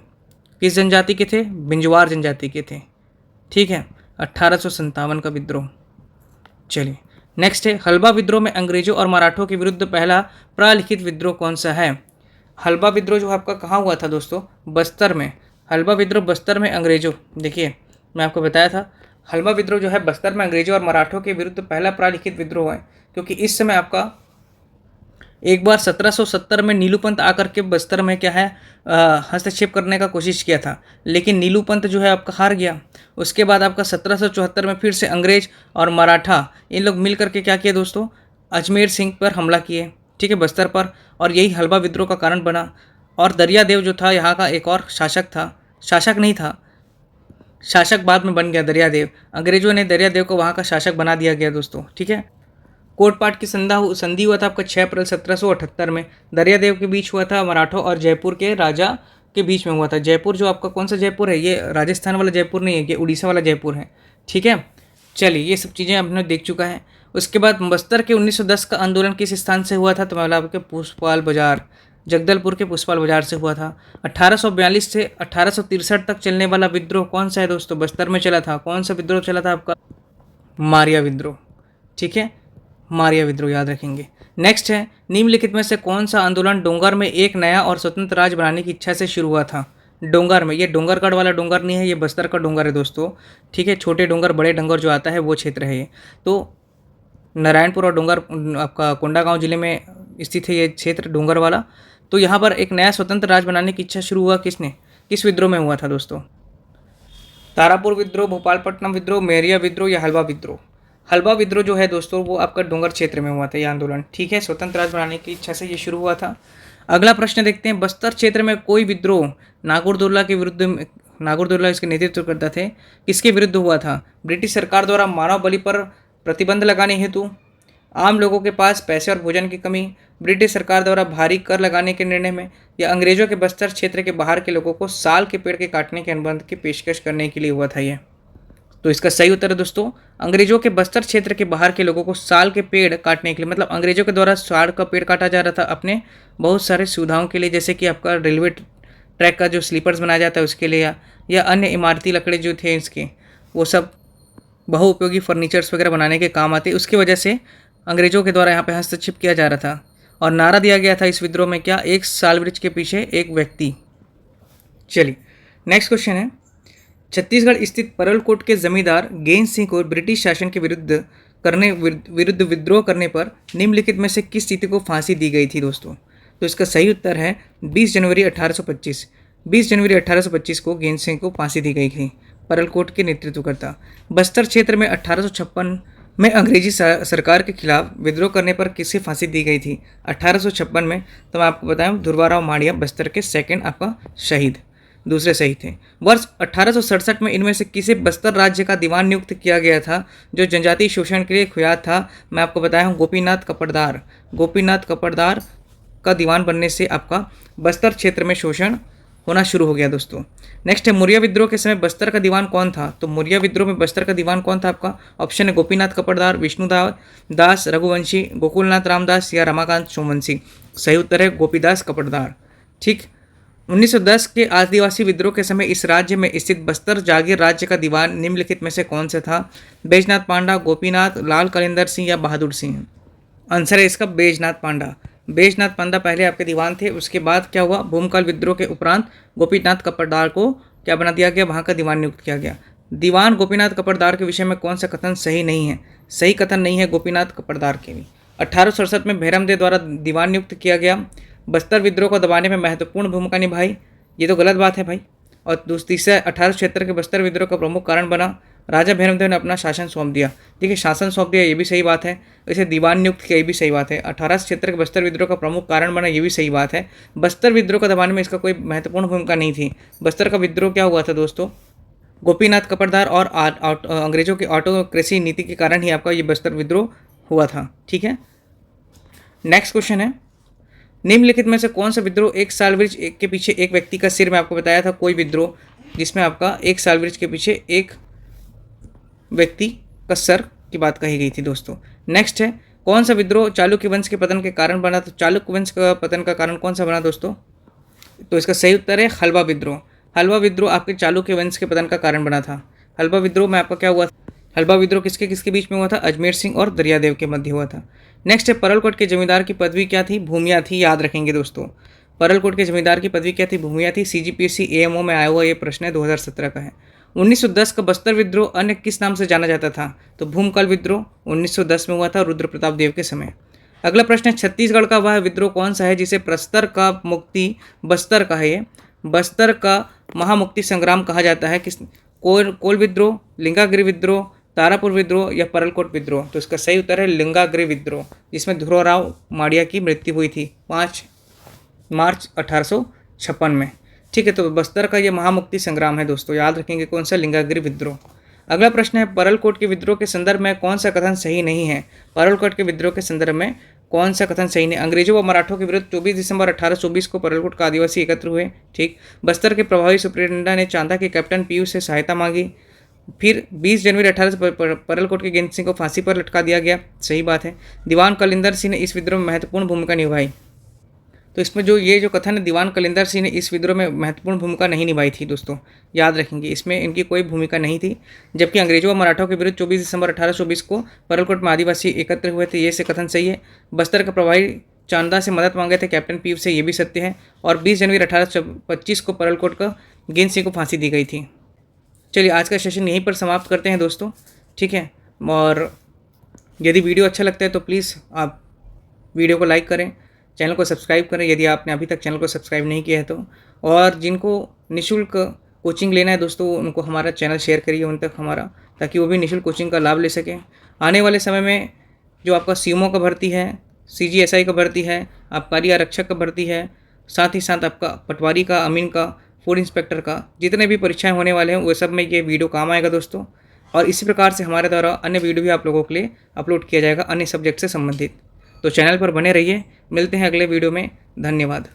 किस जनजाति के थे? बिंजवार जनजाति के थे। ठीक है। 1857 का विद्रोह। चलिए नेक्स्ट है, हलबा विद्रोह में अंग्रेजों और मराठों के विरुद्ध पहला प्रलिखित विद्रोह कौन सा है? हलबा विद्रोह जो आपका कहाँ हुआ था दोस्तों? बस्तर में। हलबा विद्रोह बस्तर में अंग्रेजों, देखिए मैं आपको बताया था, हलबा विद्रोह जो है बस्तर में अंग्रेजों और मराठों के विरुद्ध पहला प्रलिखित विद्रोह है, क्योंकि इस समय आपका एक बार 1770 में नीलूपंत आकर के बस्तर में क्या है हस्तक्षेप करने का कोशिश किया था, लेकिन नीलूपंत जो है आपका हार गया। उसके बाद आपका 1774 में फिर से अंग्रेज और मराठा इन लोग मिल करके क्या किए दोस्तों? अजमेर सिंह पर हमला किए। ठीक है, बस्तर पर, और यही हलबा विद्रोह का कारण बना। और दरियादेव जो था यहाँ का एक और शासक था, शासक नहीं था, शासक बाद में बन गया दरियादेव। अंग्रेजों ने दरियादेव को वहाँ का शासक बना दिया गया दोस्तों। ठीक है। कोटपाट की संधि हुआ था आपका 6 अप्रैल 1778 में। दरियादेव के बीच हुआ था मराठों और जयपुर के राजा के बीच में हुआ था। जयपुर जो आपका कौन सा जयपुर है? ये राजस्थान वाला जयपुर नहीं है, ये उड़ीसा वाला जयपुर है। ठीक है। चलिए ये सब चीज़ें आपने देख चुका है। उसके बाद बस्तर के 1910 का आंदोलन किस स्थान से हुआ था? तो मतलब आपके पुष्पाल बाजार, जगदलपुर के पुष्पाल बाजार से हुआ था। 1842 से 1863 तक चलने वाला विद्रोह कौन सा है दोस्तों? बस्तर में चला था। कौन सा विद्रोह चला था आपका? मारिया विद्रोह। ठीक है, मारिया विद्रोह याद रखेंगे। नेक्स्ट है, निम्नलिखित में से कौन सा आंदोलन डोंगर में एक नया और स्वतंत्र राज्य बनाने की इच्छा से शुरू हुआ था? डोंगर में, ये डोंगरगढ़ वाला डोंगर नहीं है, ये बस्तर का डोंगर है दोस्तों। ठीक है, छोटे डोंगर बड़े डोंगर जो आता है वो क्षेत्र है ये। तो नारायणपुर और डोंगर आपका कोंडागांव जिले में स्थित है ये क्षेत्र डोंगर वाला। तो यहाँ पर एक नया स्वतंत्र राज्य बनाने की इच्छा शुरू हुआ किसने, किस विद्रोह में हुआ था दोस्तों? तारापुर विद्रोह, भोपालपट्टनम विद्रोह, मेरिया विद्रोह या हलवा विद्रोह? हलवा विद्रोह जो है दोस्तों वो आपका डोंगर क्षेत्र में हुआ था ये आंदोलन। ठीक है, स्वतंत्र राज्य बनाने की इच्छा से ये शुरू हुआ था। अगला प्रश्न देखते हैं, बस्तर क्षेत्र में कोई विद्रोह नागौरदुल्ला के विरुद्ध, नागौरदुल्ला इसके नेतृत्व करता थे, किसके विरुद्ध हुआ था? ब्रिटिश सरकार द्वारा मानव बलि पर प्रतिबंध लगाने हेतु, आम लोगों के पास पैसे और भोजन की कमी, ब्रिटिश सरकार द्वारा भारी कर लगाने के निर्णय में, या अंग्रेजों के बस्तर क्षेत्र के बाहर के लोगों को साल के पेड़ के काटने के अनुबंध की पेशकश करने के लिए हुआ था ये? तो इसका सही उत्तर है दोस्तों, अंग्रेजों के बस्तर क्षेत्र के बाहर के लोगों को साल के पेड़ काटने के लिए, मतलब अंग्रेजों के द्वारा साल का पेड़ काटा जा रहा था अपने बहुत सारे सुविधाओं के लिए, जैसे कि आपका रेलवे ट्रैक का जो स्लीपर्स बनाया जाता है उसके लिए, या अन्य इमारती लकड़े जो थे इसके वो सब बहुउपयोगी फर्नीचर्स वगैरह बनाने के काम आते, उसकी वजह से अंग्रेजों के द्वारा यहाँ पे हस्तक्षेप किया जा रहा था। और नारा दिया गया था इस विद्रोह में क्या, एक साल वृक्ष के पीछे एक व्यक्ति। चलिए नेक्स्ट क्वेश्चन है, छत्तीसगढ़ स्थित परलकोट के जमींदार गेंद सिंह को ब्रिटिश शासन के विरुद्ध विद्रोह करने पर निम्नलिखित में से किस चीते को फांसी दी गई थी दोस्तों? तो इसका सही उत्तर है 20 जनवरी 1825। 20 जनवरी 1825 को गेंद सिंह को फांसी दी गई थी, परलकोट के नेतृत्वकर्ता। बस्तर क्षेत्र में 1856 में अंग्रेजी सरकार के खिलाफ विद्रोह करने पर किसे फांसी दी गई थी 1856 में? तो मैं आपको बताऊं, ध्रुवाराव माड़िया बस्तर के सेकंड आपका शहीद, दूसरे शहीद थे। वर्ष 1867 में इनमें से किसे बस्तर राज्य का दीवान नियुक्त किया गया था जो जनजातीय शोषण के लिए खुयात था? मैं आपको बताया हूँ, गोपीनाथ कपड़दार। गोपीनाथ कपड़दार का दीवान बनने से आपका बस्तर क्षेत्र में शोषण होना शुरू हो गया दोस्तों। नेक्स्ट है, मौर्य विद्रोह के समय बस्तर का दीवान कौन था? तो मौर्य विद्रोह में बस्तर का दीवान कौन था आपका? ऑप्शन है गोपीनाथ कपड़दार, विष्णुदास रघुवंशी, गोकुलनाथ रामदास या रमाकांत सोमवंशी। सही उत्तर है गोपीदास कपड़दार। ठीक। 1910 के आदिवासी विद्रोह के समय इस राज्य में स्थित बस्तर जागीर राज्य का दीवान निम्नलिखित में से कौन सा था? बैजनाथ पांडा, गोपीनाथ, लाल कलिंदर सिंह या बहादुर सिंह? आंसर है इसका बैजनाथ पांडा। बैजनाथ पांडा पहले आपके दीवान थे, उसके बाद क्या हुआ, भूमकाल विद्रोह के उपरांत गोपीनाथ कपड़दार को क्या बना दिया गया, वहाँ का दीवान नियुक्त किया गया। दीवान गोपीनाथ कपड़दार के विषय में कौन सा कथन सही नहीं है? सही कथन नहीं है गोपीनाथ कपड़दार के भी। 1867 में भैरमदेव द्वारा दीवान नियुक्त किया गया। बस्तर विद्रोह को दबाने में महत्वपूर्ण भूमिका निभाई, ये तो गलत बात है भाई। और तीसरा 1876 के बस्तर विद्रोह का प्रमुख कारण बना, राजा भैरमदेव ने अपना शासन सौंप दिया। ठीक है, शासन सौंप दिया, ये भी सही बात है। इसे दीवान नियुक्त किया, ये भी सही बात है। 1876 के बस्तर विद्रोह का प्रमुख कारण बना, ये भी सही बात है। बस्तर विद्रोह को दबाने में इसका कोई महत्वपूर्ण भूमिका नहीं थी। बस्तर का विद्रोह क्या हुआ था दोस्तों, गोपीनाथ कपड़दार और अंग्रेजों की ऑटोक्रेसी नीति के कारण ही आपका ये बस्तर विद्रोह हुआ था। ठीक है, नेक्स्ट क्वेश्चन है, निम्नलिखित में से कौन सा विद्रोह एक साल वृक्ष के पीछे एक व्यक्ति का सिर, में आपको बताया था कोई विद्रोह जिसमें आपका एक साल वृक्ष के पीछे एक व्यक्ति का सर की बात कही गई थी दोस्तों। नेक्स्ट है, कौन सा विद्रोह चालुक्य वंश के पतन के कारण बना? तो चालुक्य वंश का पतन का कारण कौन सा बना दोस्तों? तो इसका सही उत्तर है हलवा विद्रोह। हलवा विद्रोह आपके चालुक्य वंश के पतन का कारण बना था। हलवा विद्रोह में आपका क्या हुआ? हलवा विद्रोह किसके किसके बीच में हुआ था? अजमेर सिंह और दरियादेव के मध्य हुआ था। नेक्स्ट है, परलकोट के जमींदार की पदवी क्या थी? भूमिया थी, याद रखेंगे दोस्तों। परलकोट के जमींदार की पदवी क्या थी? भूमिया थी। CGPSC AMO में आया हुआ ये प्रश्न है, 2017 का है। 1910 का बस्तर विद्रोह अन्य किस नाम से जाना जाता था? तो भूमकाल विद्रोह 1910 में हुआ था, रुद्र प्रताप देव के समय। अगला प्रश्न है, छत्तीसगढ़ का वह विद्रोह कौन सा है जिसे बस्तर का मुक्ति बस्तर का है, ये बस्तर का महामुक्ति संग्राम कहा जाता है? किस, कोल विद्रोह, लिंगागिरी विद्रोह, तारापुर विद्रोह या परलकोट विद्रोह? तो इसका सही उत्तर है लिंगागिरी विद्रोह, जिसमें ध्रुवराव माड़िया की मृत्यु हुई थी 5 मार्च 1856 में। ठीक है, तो बस्तर का ये महामुक्ति संग्राम है दोस्तों, याद रखेंगे कौन सा, लिंगागिरी विद्रोह। अगला प्रश्न है, परलकोट के विद्रोह के संदर्भ में कौन सा कथन सही नहीं है? परलकोट के विद्रोह के संदर्भ में कौन सा कथन सही नहीं? अंग्रेजों व मराठों के विरुद्ध 24 दिसंबर 1824 को परलकोट का आदिवासी एकत्र हुए। ठीक। बस्तर के प्रभावी सुप्रिंटेंडेंट ने चांदा के कैप्टन पीयूष से सहायता मांगी। फिर 20 जनवरी 1800 परलकोट के गेंद सिंह को फांसी पर लटका दिया गया, सही बात है। दीवान कलिंदर सिंह ने इस विद्रोह में महत्वपूर्ण भूमिका निभाई। तो इसमें जो कथन है, दीवान कलिंदर सिंह ने इस विद्रोह में महत्वपूर्ण भूमिका नहीं निभाई थी दोस्तों, याद रखेंगे, इसमें इनकी कोई भूमिका नहीं थी। जबकि अंग्रेजों व मराठों के विरुद्ध 24 दिसंबर 1824 को परलकोट में आदिवासी एकत्र हुए थे, ये से कथन सही है। बस्तर का प्रभावी चांदा से मदद मांगे थे कैप्टन पीयूष से, ये भी सत्य है। और 20 जनवरी 1825 को परलकोट का गेंद सिंह को फांसी दी गई थी। चलिए आज का सेशन यहीं पर समाप्त करते हैं दोस्तों, ठीक है। और यदि वीडियो अच्छा लगता है तो प्लीज़ आप वीडियो को लाइक करें, चैनल को सब्सक्राइब करें यदि आपने अभी तक चैनल को सब्सक्राइब नहीं किया है तो। और जिनको निःशुल्क कोचिंग लेना है दोस्तों, उनको हमारा चैनल शेयर करिए उन तक हमारा, ताकि वो भी निःशुल्क कोचिंग का लाभ ले सकें। आने वाले समय में जो आपका सीएमओ का भर्ती है, CGSI का भर्ती है, आबकारी आरक्षक का भर्ती है, साथ ही साथ आपका पटवारी का, अमीन का, फूड इंस्पेक्टर का, जितने भी परीक्षाएं होने वाले हैं वो सब में ये वीडियो काम आएगा दोस्तों। और इसी प्रकार से हमारे द्वारा अन्य वीडियो भी आप लोगों के लिए अपलोड किया जाएगा अन्य सब्जेक्ट से संबंधित। तो चैनल पर बने रहिए, मिलते हैं अगले वीडियो में, धन्यवाद।